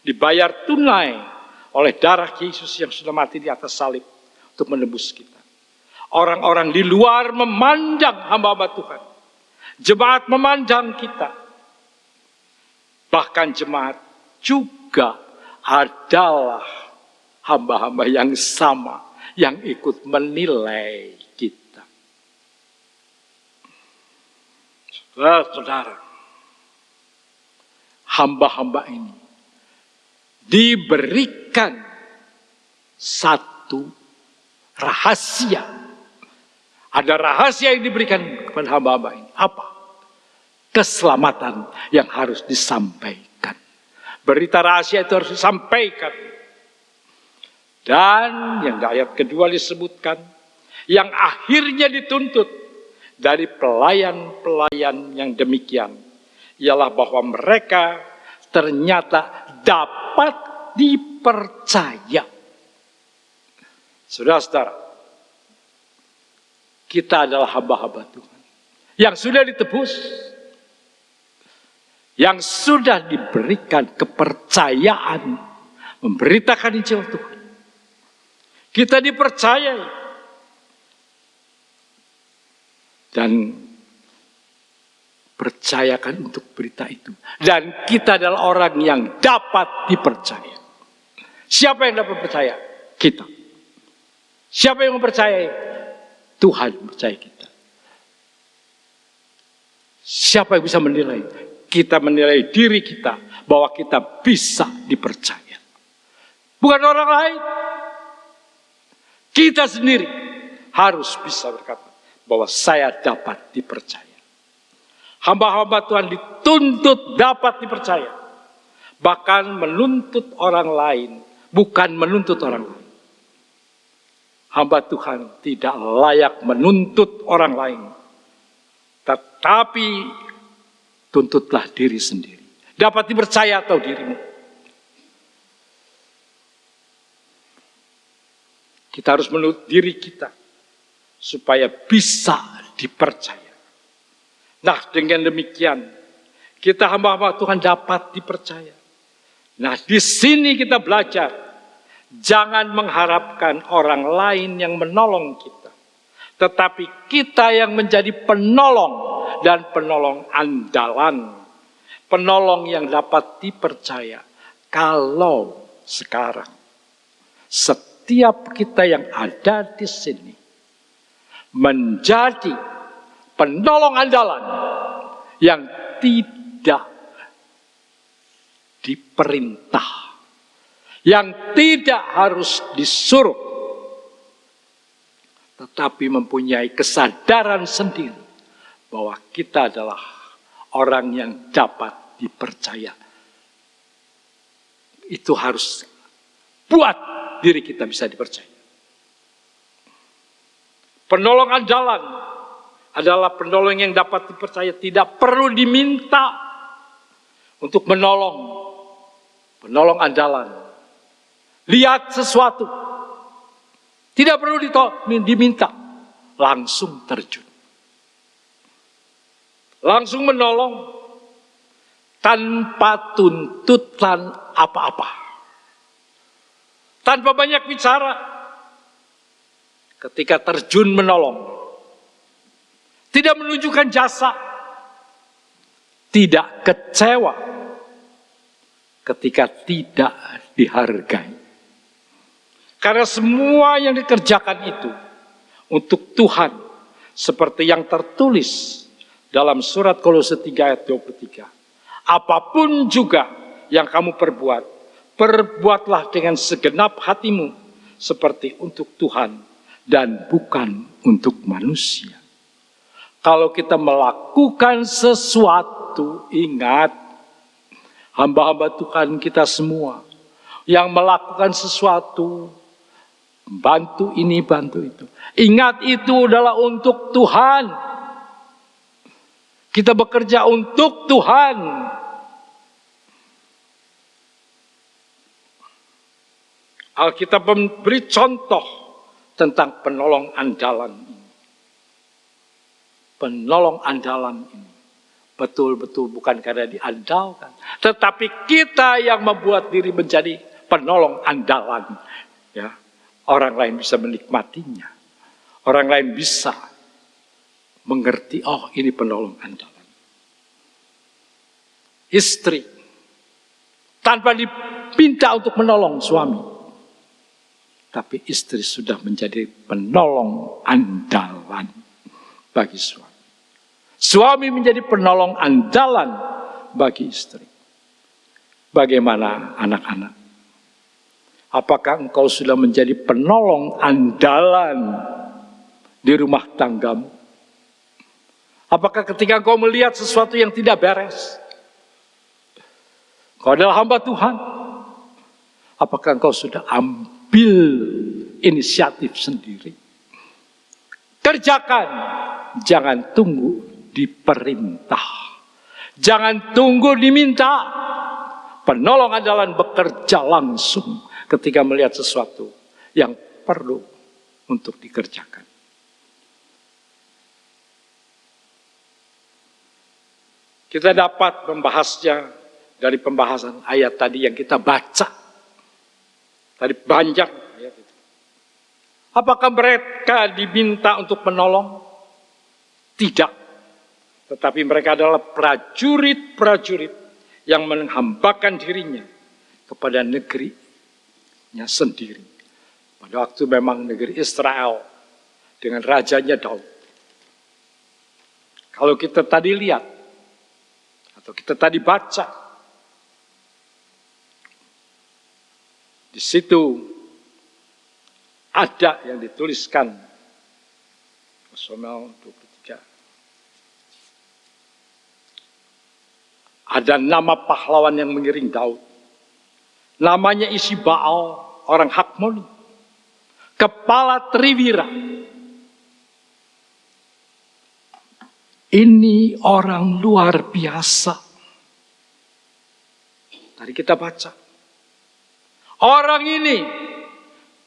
Dibayar tunai oleh darah Yesus yang sudah mati di atas salib. Untuk menebus kita. Orang-orang di luar memandang hamba-hamba Tuhan. Jemaat memandang kita. Bahkan jemaat juga adalah hamba-hamba yang sama. Yang ikut menilai kita. Saudara, hamba-hamba ini diberikan satu rahasia. Ada rahasia yang diberikan kepada hamba-hamba ini. Apa? Keselamatan yang harus disampaikan. Berita rahasia itu harus disampaikan. Dan yang di ayat kedua disebutkan, yang akhirnya dituntut dari pelayan-pelayan yang demikian, ialah bahwa mereka ternyata dapat dipercaya. Saudara-saudara, kita adalah hamba-hamba Tuhan. Yang sudah ditebus, yang sudah diberikan kepercayaan, memberitakan Injil Tuhan. Kita dipercayai. Dan percayakan untuk berita itu. Dan kita adalah orang yang dapat dipercaya. Siapa yang dapat percaya? Kita. Siapa yang mempercayai? Tuhan percaya kita. Siapa yang bisa menilai? Kita menilai diri kita bahwa kita bisa dipercaya. Bukan orang lain. Kita sendiri harus bisa berkata bahwa saya dapat dipercaya. Hamba-hamba Tuhan dituntut dapat dipercaya. Bahkan menuntut orang lain, bukan menuntut orang lain. Hamba Tuhan tidak layak menuntut orang lain. Tetapi tuntutlah diri sendiri. Dapat dipercaya atau dirimu. Kita harus menuntut diri kita supaya bisa dipercaya. Nah, dengan demikian kita hamba-hamba Tuhan dapat dipercaya. Nah, di sini kita belajar jangan mengharapkan orang lain yang menolong kita, tetapi kita yang menjadi penolong dan penolong andalan, penolong yang dapat dipercaya. Kalau sekarang setiap kita yang ada di sini menjadi penolong andalan yang tidak diperintah, yang tidak harus disuruh, tetapi mempunyai kesadaran sendiri bahwa kita adalah orang yang dapat dipercaya. Itu harus buat diri kita bisa dipercaya. Penolong andalan adalah penolong yang dapat dipercaya, tidak perlu diminta untuk menolong. Penolong andalan. Lihat sesuatu, tidak perlu diminta, langsung terjun. Langsung menolong tanpa tuntutan apa-apa. Tanpa banyak bicara. Ketika terjun menolong. Tidak menunjukkan jasa. Tidak kecewa. Ketika tidak dihargai. Karena semua yang dikerjakan itu untuk Tuhan. Seperti yang tertulis dalam surat Kolose 3 ayat 23. Apapun juga yang kamu perbuat, perbuatlah dengan segenap hatimu seperti untuk Tuhan dan bukan untuk manusia. Kalau kita melakukan sesuatu, ingat, hamba-hamba Tuhan kita semua yang melakukan sesuatu, bantu ini, bantu itu. Ingat, itu adalah untuk Tuhan. Kita bekerja untuk Tuhan. Alkitab memberi contoh tentang penolong andalan ini. Penolong andalan ini betul-betul bukan karena diandalkan, tetapi kita yang membuat diri menjadi penolong andalan. Ya, orang lain bisa menikmatinya. Orang lain bisa mengerti, oh ini penolong andalan. Istri tanpa diminta untuk menolong suami, tapi istri sudah menjadi penolong andalan bagi suami. Suami menjadi penolong andalan bagi istri. Bagaimana anak-anak? Apakah engkau sudah menjadi penolong andalan di rumah tanggamu? Apakah ketika engkau melihat sesuatu yang tidak beres, engkau adalah hamba Tuhan, apakah engkau sudah ambil inisiatif sendiri? Kerjakan, jangan tunggu diperintah, jangan tunggu diminta. Penolong andalan bekerja langsung ketika melihat sesuatu yang perlu untuk dikerjakan. Kita dapat membahasnya dari pembahasan ayat tadi yang kita baca. Tadi banyak ayat itu. Apakah mereka diminta untuk menolong? Tidak. Tetapi mereka adalah prajurit-prajurit yang menghambakan dirinya kepada negerinya sendiri. Pada waktu memang negeri Israel dengan rajanya Daud. Kalau kita tadi lihat, atau kita tadi baca, di situ ada yang dituliskan Samuel 23. Ada nama pahlawan yang mengiring Daud. Namanya Ishibaal, orang Hakmoni, kepala triwira. Ini orang luar biasa. Tadi kita baca. Orang ini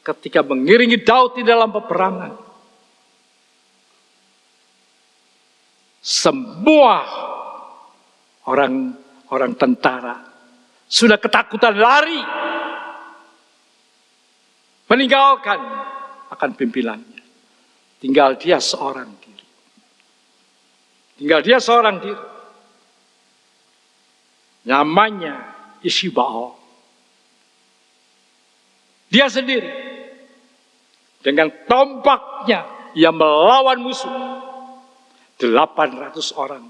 ketika mengiringi Daud di dalam peperangan, Semua orang tentara sudah ketakutan lari, meninggalkan akan pimpinannya. Tinggal dia seorang diri. Namanya Ishibao. Dia sendiri dengan tombaknya ia melawan musuh. 800 orang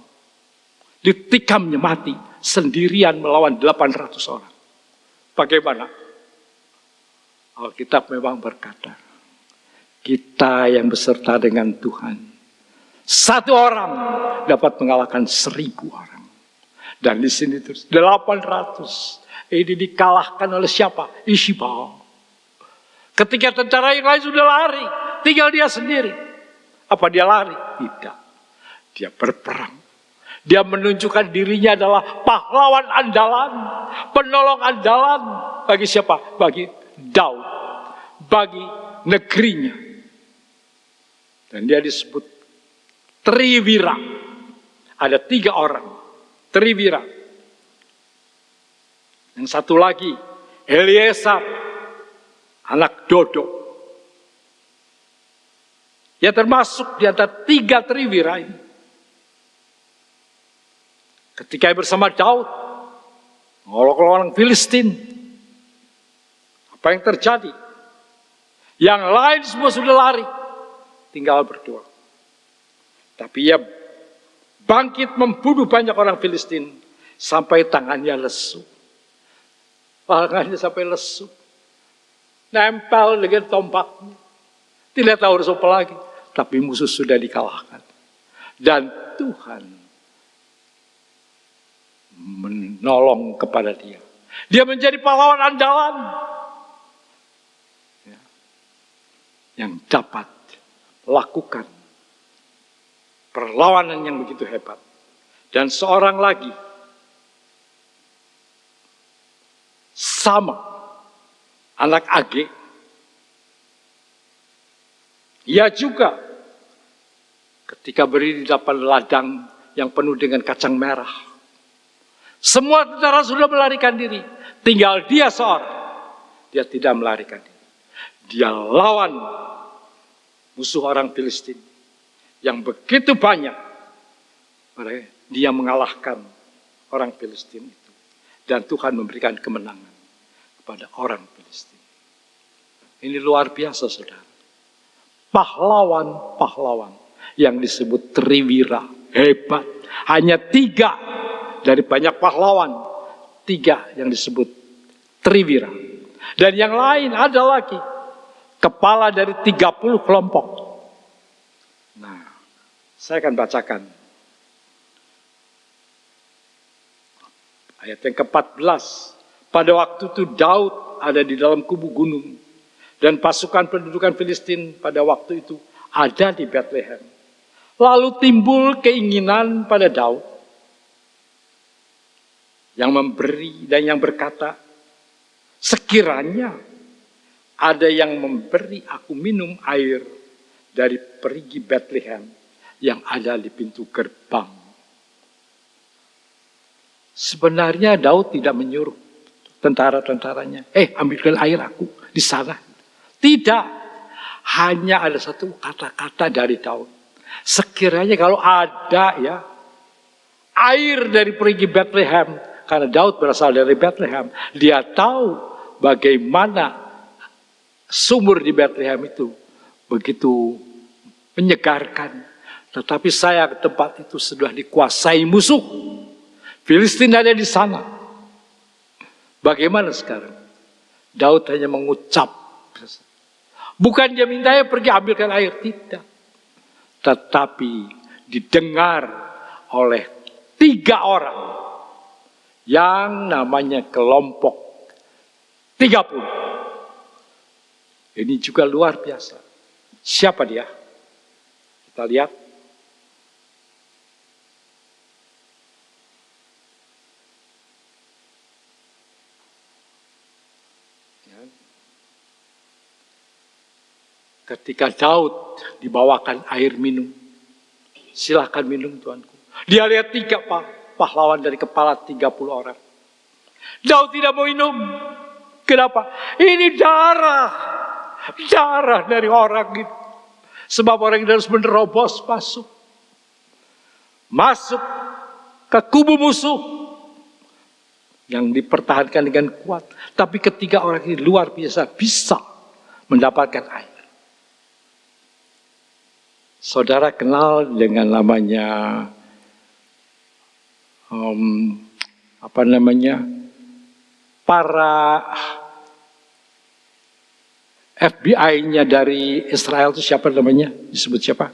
ditikamnya mati sendirian melawan 800 orang. Bagaimana? Alkitab memang berkata, kita yang beserta dengan Tuhan, satu orang dapat mengalahkan 1000 orang. Dan di sini terus 800 ini dikalahkan oleh siapa? Ishibao. Ketika tentara yang lain sudah lari, tinggal dia sendiri. Apa dia lari? Tidak. Dia berperang. Dia menunjukkan dirinya adalah pahlawan andalan, penolong andalan bagi siapa? Bagi Daud, bagi negerinya. Dan dia disebut Triwira. Ada 3 orang Triwira. Yang satu lagi Eliezer, anak Dodo. Ya termasuk di antara 3 Triwira ini. Ketika bersama Daud mengolok-olok orang Filistin, apa yang terjadi? Yang lain semua sudah lari, tinggal berdua. Tapi ia bangkit membunuh banyak orang Filistin sampai tangannya lesu. Tangannya sampai lesu. Nempel dengan tombaknya. Tidak tahu harus apa lagi. Tapi musuh sudah dikalahkan. Dan Tuhan menolong kepada dia. Dia menjadi pahlawan andalan. Yang dapat melakukan perlawanan yang begitu hebat. Dan seorang lagi sama anak Age. Ia juga ketika berdiri di depan ladang yang penuh dengan kacang merah. Semua tentara sudah melarikan diri. Tinggal dia seorang. Dia tidak melarikan diri. Dia lawan musuh orang Filistin yang begitu banyak. Dia mengalahkan orang Filistin itu. Dan Tuhan memberikan kemenangan kepada orang Filistin. Ini luar biasa, saudara. Pahlawan-pahlawan yang disebut Triwira. Hebat. Hanya 3 dari banyak pahlawan. 3 yang disebut Triwira. Dan yang lain ada lagi. Kepala dari 30 kelompok. Nah, saya akan bacakan. Ayat yang ke-14. Pada waktu itu Daud ada di dalam kubu gunung. Dan pasukan pendudukan Filistin pada waktu itu ada di Bethlehem. Lalu timbul keinginan pada Daud yang memberi dan yang berkata, sekiranya ada yang memberi aku minum air dari perigi Bethlehem yang ada di pintu gerbang. Sebenarnya Daud tidak menyuruh tentara-tentaranya, ambilkan air aku di sana. Tidak, hanya ada satu kata-kata dari Daud. Sekiranya kalau ada ya air dari perigi Bethlehem, karena Daud berasal dari Bethlehem, dia tahu bagaimana sumur di Bethlehem itu begitu menyegarkan. Tetapi saya ke tempat itu sudah dikuasai musuh. Filistin ada di sana. Bagaimana sekarang? Daud hanya mengucap. Bukan dia minta pergi ambilkan air, tidak. Tetapi didengar oleh 3 orang yang namanya kelompok 30. Ini juga luar biasa. Siapa dia? Kita lihat. Ketika Daud dibawakan air minum, Silahkan minum tuanku. Dia lihat 3 pahlawan dari kepala 30 orang. Daud tidak mau minum. Kenapa? Ini darah. Darah dari orang itu. Sebab orang itu harus menerobos masuk. Masuk ke kubu musuh. Yang dipertahankan dengan kuat. Tapi ketiga orang ini luar biasa bisa mendapatkan air. Saudara kenal dengan namanya para FBI-nya dari Israel itu siapa namanya? Disebut siapa?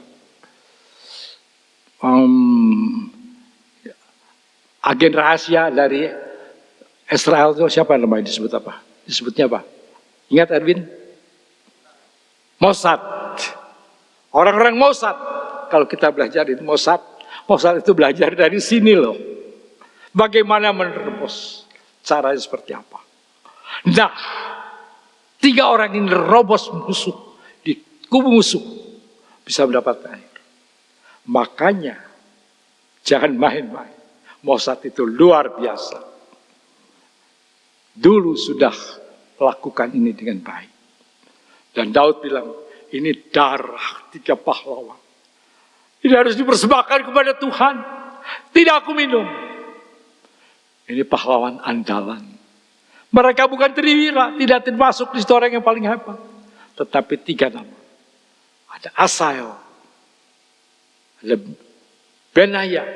Agen rahasia dari Israel itu siapa namanya? Disebut apa? Disebutnya apa? Ingat Erwin? Mossad. Orang-orang Mossad. Kalau kita belajar itu Mossad itu belajar dari sini loh. Bagaimana menerobos. Caranya seperti apa. Nah, 3 orang ini menerobos musuh. Di kubu musuh. Bisa mendapat air. Makanya, jangan main-main. Mossad itu luar biasa. Dulu sudah melakukan ini dengan baik. Dan Daud bilang, ini darah 3 pahlawan. Ini harus dipersembahkan kepada Tuhan. Tidak aku minum. Ini pahlawan andalan. Mereka bukan triwira, tidak termasuk di orang yang paling hebat. Tetapi 3 nama. Ada Asael, ada Benaya,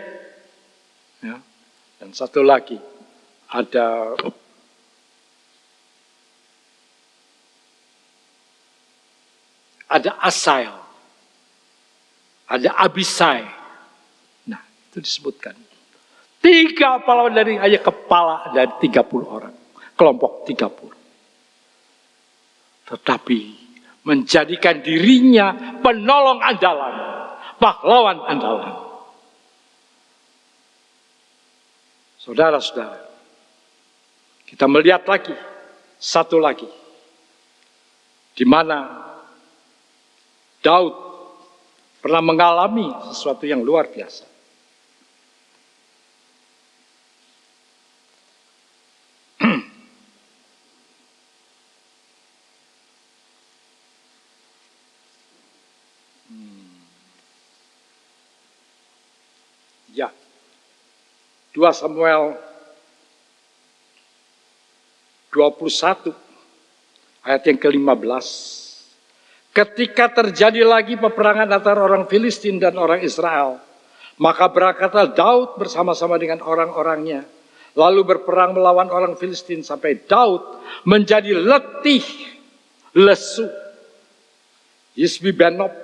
ya. Dan satu lagi ada Asael, ada Abisai. Nah, itu disebutkan. 3 pahlawan dari hanya kepala dari 30 orang. Kelompok 30. Tetapi menjadikan dirinya penolong andalan. Pahlawan andalan. Saudara-saudara. Kita melihat lagi. Satu lagi. Di mana Daud pernah mengalami sesuatu yang luar biasa. Ya, 2 Samuel 21 ayat yang ke-15. Ketika terjadi lagi peperangan antara orang Filistin dan orang Israel, maka berangkatlah Daud bersama-sama dengan orang-orangnya, lalu berperang melawan orang Filistin sampai Daud menjadi letih, lesu. Isbi-Benob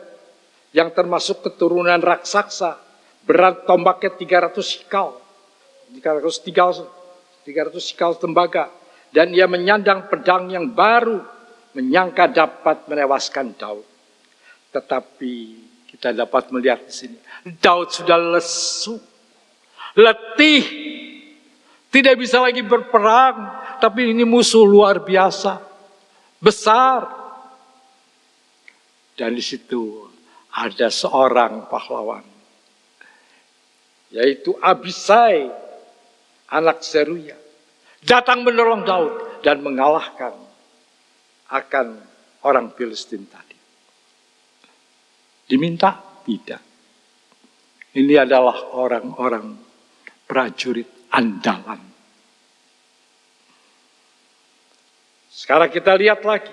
yang termasuk keturunan raksasa, berat tombaknya 300 sikal, 300 sikal tembaga, dan ia menyandang pedang yang baru, menyangka dapat menewaskan Daud. Tetapi kita dapat melihat di sini, Daud sudah lesu, letih, tidak bisa lagi berperang. Tapi ini musuh luar biasa, besar. Dan di situ ada seorang pahlawan, yaitu Abisai, anak Zeruya, datang menolong Daud dan mengalahkan akan orang Filistin tadi. Diminta? Tidak. Ini adalah orang-orang prajurit andalan. Sekarang kita lihat lagi.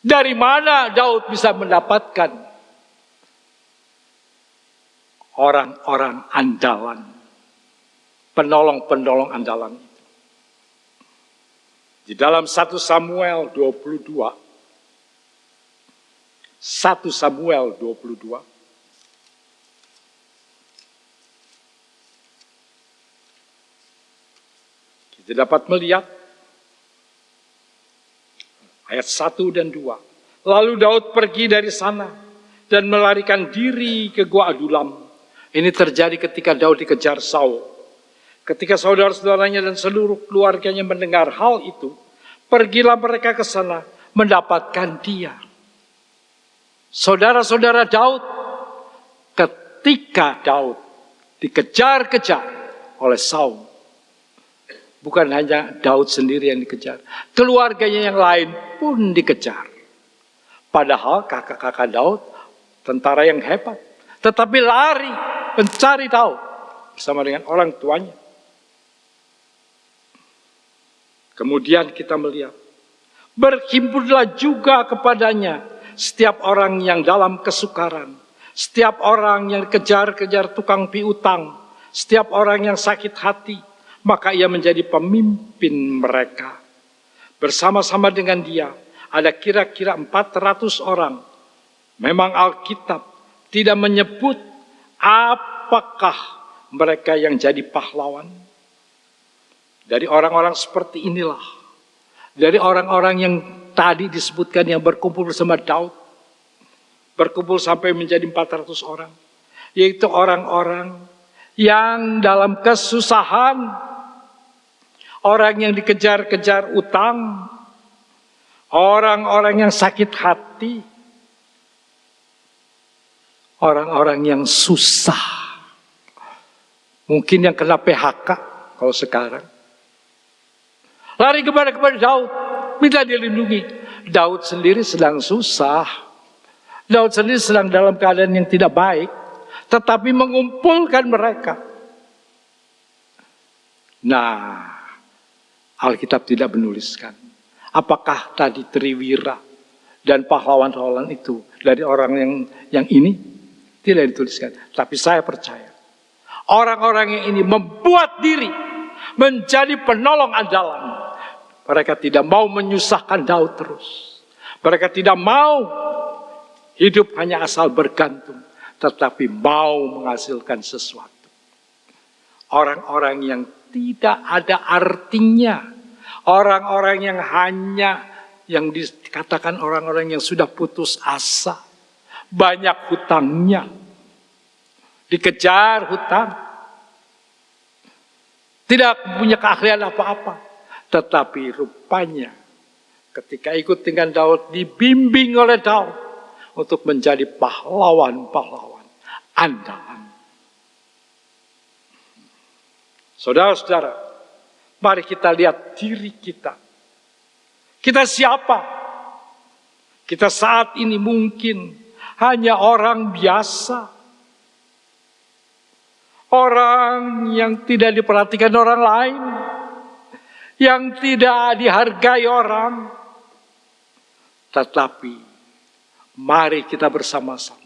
Dari mana Daud bisa mendapatkan orang-orang andalan, penolong-penolong andalan itu? Di dalam 1 Samuel 22, 1 Samuel 22, kita dapat melihat ayat 1 dan 2. Lalu Daud pergi dari sana dan melarikan diri ke Gua Adulam. Ini terjadi ketika Daud dikejar Saul. Ketika saudara-saudaranya dan seluruh keluarganya mendengar hal itu, pergilah mereka ke sana mendapatkan dia. Saudara-saudara Daud ketika Daud dikejar-kejar oleh Saul, bukan hanya Daud sendiri yang dikejar, keluarganya yang lain pun dikejar. Padahal kakak-kakak Daud tentara yang hebat, tetapi lari mencari Daud bersama dengan orang tuanya. Kemudian kita melihat, berhimpunlah juga kepadanya setiap orang yang dalam kesukaran, setiap orang yang dikejar-kejar tukang piutang, setiap orang yang sakit hati, maka ia menjadi pemimpin mereka. Bersama-sama dengan dia ada kira-kira 400 orang. Memang Alkitab tidak menyebut apakah mereka yang jadi pahlawan. Dari orang-orang seperti inilah, dari orang-orang yang tadi disebutkan yang berkumpul bersama Daud, berkumpul sampai menjadi 400 orang, yaitu orang-orang yang dalam kesusahan, orang yang dikejar-kejar utang, orang-orang yang sakit hati, orang-orang yang susah. Mungkin yang kena PHK kalau sekarang. Lari kepada Daud, minta dilindungi. Daud sendiri sedang susah. Daud sendiri sedang dalam keadaan yang tidak baik, tetapi mengumpulkan mereka. Nah, Alkitab tidak menuliskan apakah tadi Triwira dan pahlawan-pahlawan itu dari orang yang ini tidak dituliskan. Tapi saya percaya orang-orang yang ini membuat diri menjadi penolong andalan. Mereka tidak mau menyusahkan Daud terus. Mereka tidak mau hidup hanya asal bergantung, tetapi mau menghasilkan sesuatu. Orang-orang yang tidak ada artinya, orang-orang yang hanya yang dikatakan orang-orang yang sudah putus asa, banyak hutangnya, dikejar hutang, tidak punya keahlian apa-apa. Tetapi rupanya ketika ikut dengan Daud, dibimbing oleh Daud untuk menjadi pahlawan-pahlawan andalan. Saudara-saudara, mari kita lihat diri kita. Kita siapa? Kita saat ini mungkin hanya orang biasa. Orang yang tidak diperhatikan orang lain. Yang tidak dihargai orang. Tetapi mari kita bersama-sama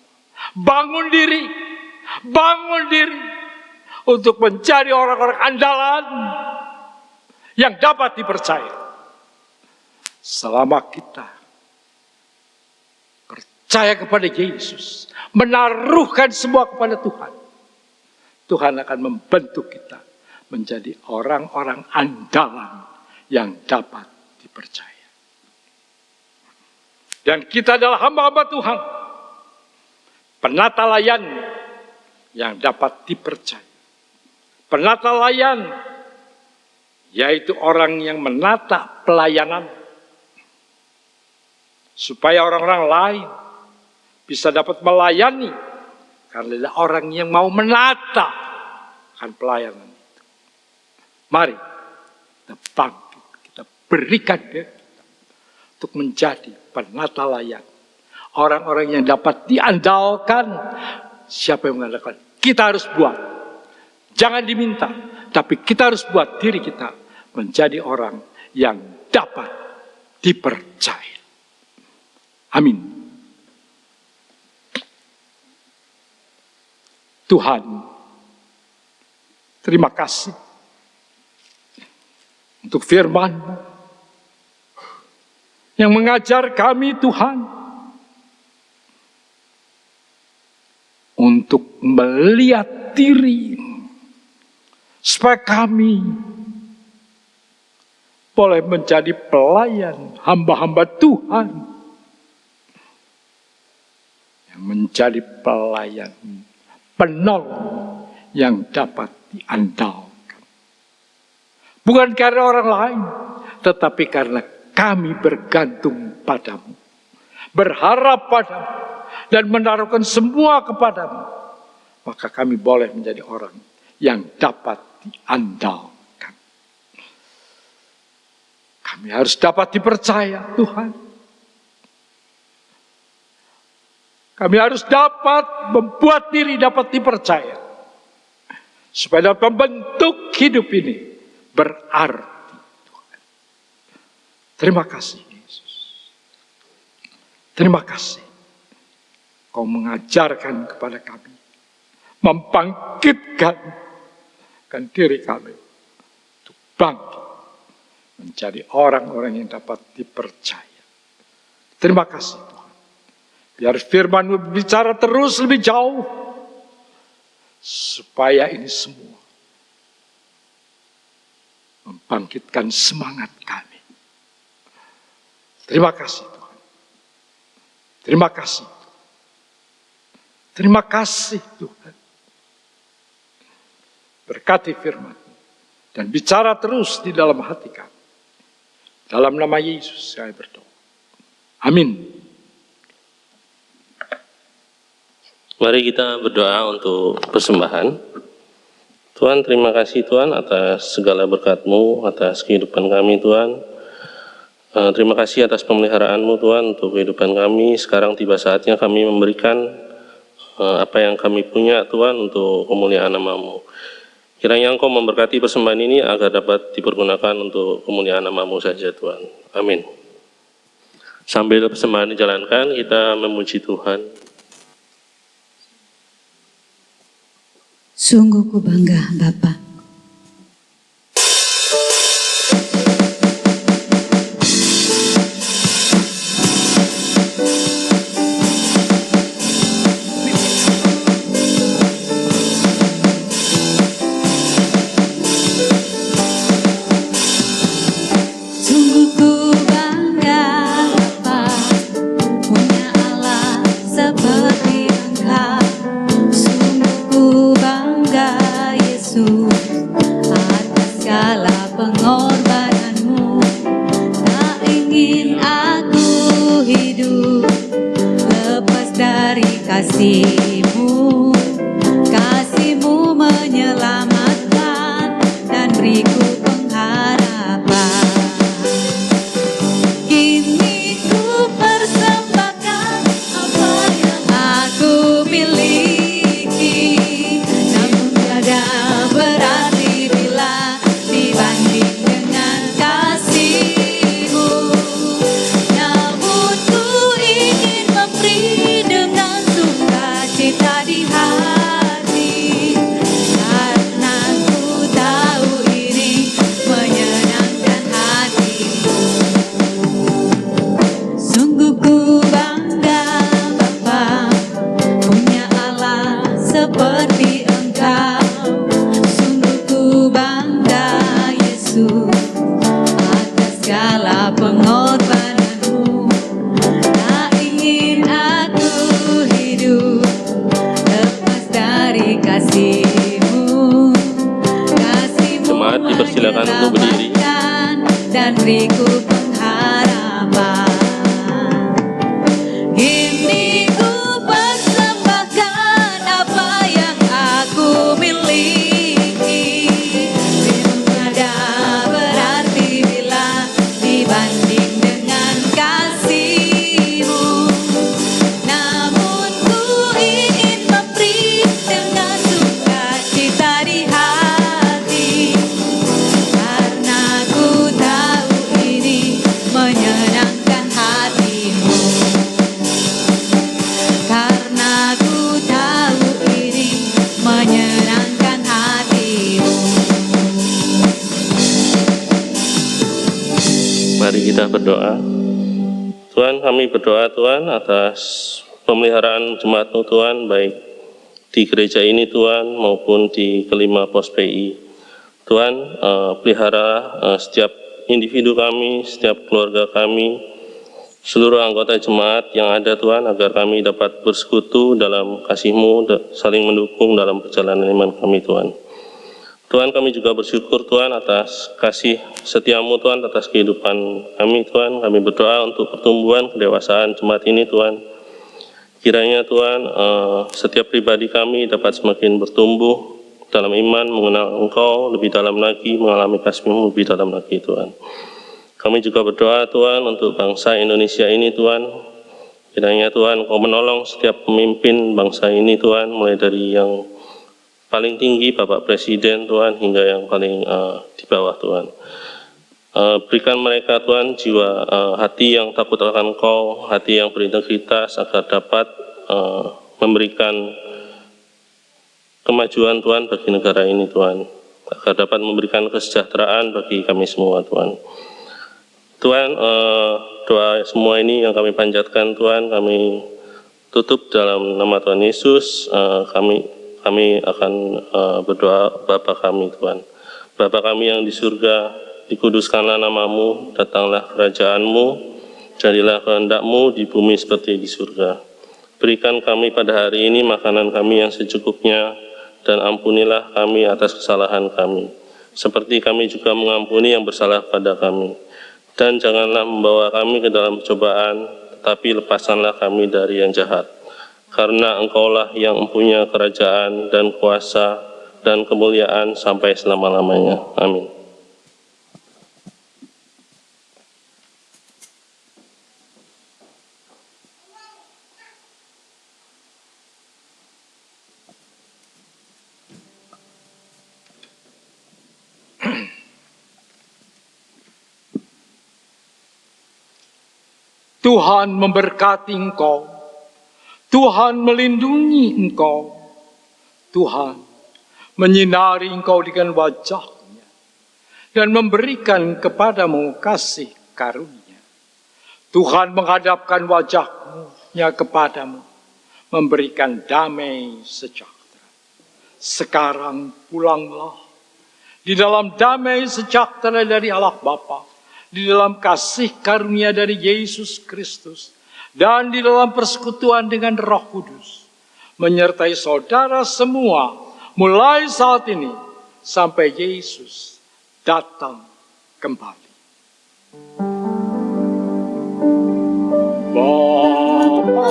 bangun diri untuk menjadi orang-orang andalan yang dapat dipercaya. Selama kita percaya kepada Yesus, menaruhkan semua kepada Tuhan, Tuhan akan membentuk kita menjadi orang-orang andalan yang dapat dipercaya. Dan kita adalah hamba-hamba Tuhan, penata layan yang dapat dipercaya. Penata layan yaitu orang yang menata pelayanan supaya orang-orang lain bisa dapat melayani karena ada orang yang mau menata kan pelayanan. Mari kita bangkit, kita berikan diri untuk menjadi penata layan. Orang-orang yang dapat diandalkan. Siapa yang mengandalkan? Kita harus buat. Jangan diminta. Tapi kita harus buat diri kita menjadi orang yang dapat dipercaya. Amin. Tuhan, terima kasih untuk firman-Mu yang mengajar kami Tuhan untuk melihat diri supaya kami boleh menjadi pelayan hamba-hamba Tuhan yang menjadi pelayan penolong yang dapat diandalkan. Bukan karena orang lain, tetapi karena kami bergantung padamu, berharap padamu, dan menaruhkan semua kepadamu. maka kami boleh menjadi orang yang dapat diandalkan. Kami harus dapat dipercaya Tuhan. Kami harus dapat membuat diri dapat dipercaya. Supaya dapat membentuk hidup ini berarti Tuhan. Terima kasih Yesus. Terima kasih. Kau mengajarkan kepada kami. Membangkitkan diri kami. Untuk bangkit. Menjadi orang-orang yang dapat dipercaya. Terima kasih Tuhan. Biar firman-Mu berbicara terus lebih jauh. Supaya ini semua membangkitkan semangat kami. Terima kasih Tuhan. Terima kasih. Terima kasih Tuhan. Berkati firman dan bicara terus di dalam hati kami. Dalam nama Yesus saya berdoa. Amin. Mari kita berdoa untuk persembahan. Tuhan, terima kasih Tuhan atas segala berkat-Mu, atas kehidupan kami Tuhan. Terima kasih atas pemeliharaan-Mu Tuhan untuk kehidupan kami. Sekarang tiba saatnya kami memberikan apa yang kami punya Tuhan untuk kemuliaan nama-Mu. Kiranya Engkau memberkati persembahan ini agar dapat dipergunakan untuk kemuliaan nama-Mu saja Tuhan. Amin. Sambil persembahan dijalankan, kita memuji Tuhan. Sungguh ku bangga Bapa. Sungguh ku bangga Bapa, punya Allah seperti Engkau. Sungguh ku bangga Yesus atas segala pengorbananmu. Tak ingin aku hidup lepas dari kasih-Mu. Kasih-Mu menyelamatkan dan beriku pengharapan. Kini ku persembahkan apa yang aku miliki. Namun tiada berarti bila dibanding dengan kasih-Mu. Namun ku ingin memberi dengan sukacita di hati. Karena ku tahu ini menyenangkan hati-Mu. Sungguh ku bangga Bapa, punya Allah seperti Engkau. Sungguh ku bangga Yesus atas segala pengorbananmu. Tak ingin aku hidup lepas dari kasih-Mu. Kasih-Mu Jemaat dipersilakan untuk berdiri. menyelamatkan dan beriku pengharapan. Kini ku persembahkan apa yang aku miliki. Tiada berarti bila dibanding dengan kasih-Mu. Namun ku ingin memberi dengan sukacita di hati. Karena ku tahu ini menyenangkan hati-Mu. Karena ku tahu ini menyenangkan hati-Mu. Mari kita berdoa. Tuhan, kami berdoa Tuhan atas pemeliharaan jemaat-Mu Tuhan, baik di gereja ini Tuhan maupun di kelima pos PI. Tuhan, pelihara setiap individu kami, setiap keluarga kami, seluruh anggota jemaat yang ada Tuhan, agar kami dapat bersekutu dalam kasih-Mu, saling mendukung dalam perjalanan iman kami Tuhan. Tuhan, kami juga bersyukur Tuhan atas kasih setia-Mu Tuhan, atas kehidupan kami Tuhan. Kami berdoa untuk pertumbuhan kedewasaan jemaat ini Tuhan. Kiranya Tuhan, setiap pribadi kami dapat semakin bertumbuh dalam iman, mengenal Engkau lebih dalam lagi, mengalami kasih-Mu lebih dalam lagi Tuhan. Kami juga berdoa Tuhan untuk bangsa Indonesia ini Tuhan. Kiranya Tuhan Engkau menolong setiap pemimpin bangsa ini Tuhan, mulai dari yang paling tinggi Bapak Presiden Tuhan, hingga yang paling di bawah Tuhan. Berikan mereka Tuhan jiwa hati yang takut akan Engkau, hati yang berintegritas, agar dapat memberikan kemajuan Tuhan bagi negara ini Tuhan, agar dapat memberikan kesejahteraan bagi kami semua Tuhan. Tuhan, doa semua ini yang kami panjatkan Tuhan, kami tutup dalam nama Tuhan Yesus. Kami akan berdoa Bapa kami Tuhan. Bapa kami yang di surga, dikuduskanlah nama-Mu, datanglah kerajaan-Mu, jadilah kehendak-Mu di bumi seperti di surga. Berikan kami pada hari ini makanan kami yang secukupnya, dan ampunilah kami atas kesalahan kami, seperti kami juga mengampuni yang bersalah pada kami. Dan janganlah membawa kami ke dalam cobaan, tetapi lepaskanlah kami dari yang jahat. Karena Engkaulah yang mempunyai kerajaan dan kuasa dan kemuliaan sampai selama-lamanya. Amin. Tuhan memberkati engkau, Tuhan melindungi engkau, Tuhan menyinari engkau dengan wajah-Nya dan memberikan kepadamu kasih karunia. Tuhan menghadapkan wajah-Nya kepadamu, memberikan damai sejahtera. Sekarang pulanglah di dalam damai sejahtera dari Allah Bapa, di dalam kasih karunia dari Yesus Kristus, dan di dalam persekutuan dengan Roh Kudus, menyertai saudara semua mulai saat ini sampai Yesus datang kembali. Bapa,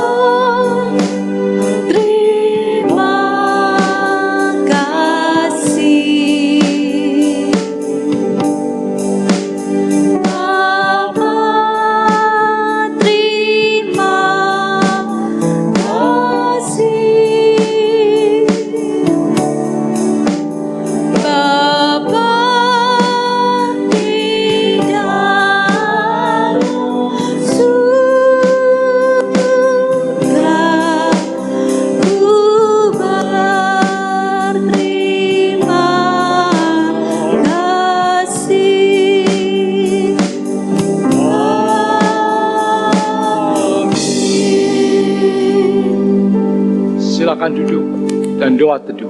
Terima kasih. Bapa, terima kasih. Bapa, di dalam surga, ku berterima kasih. silakan duduk dan doa teduh.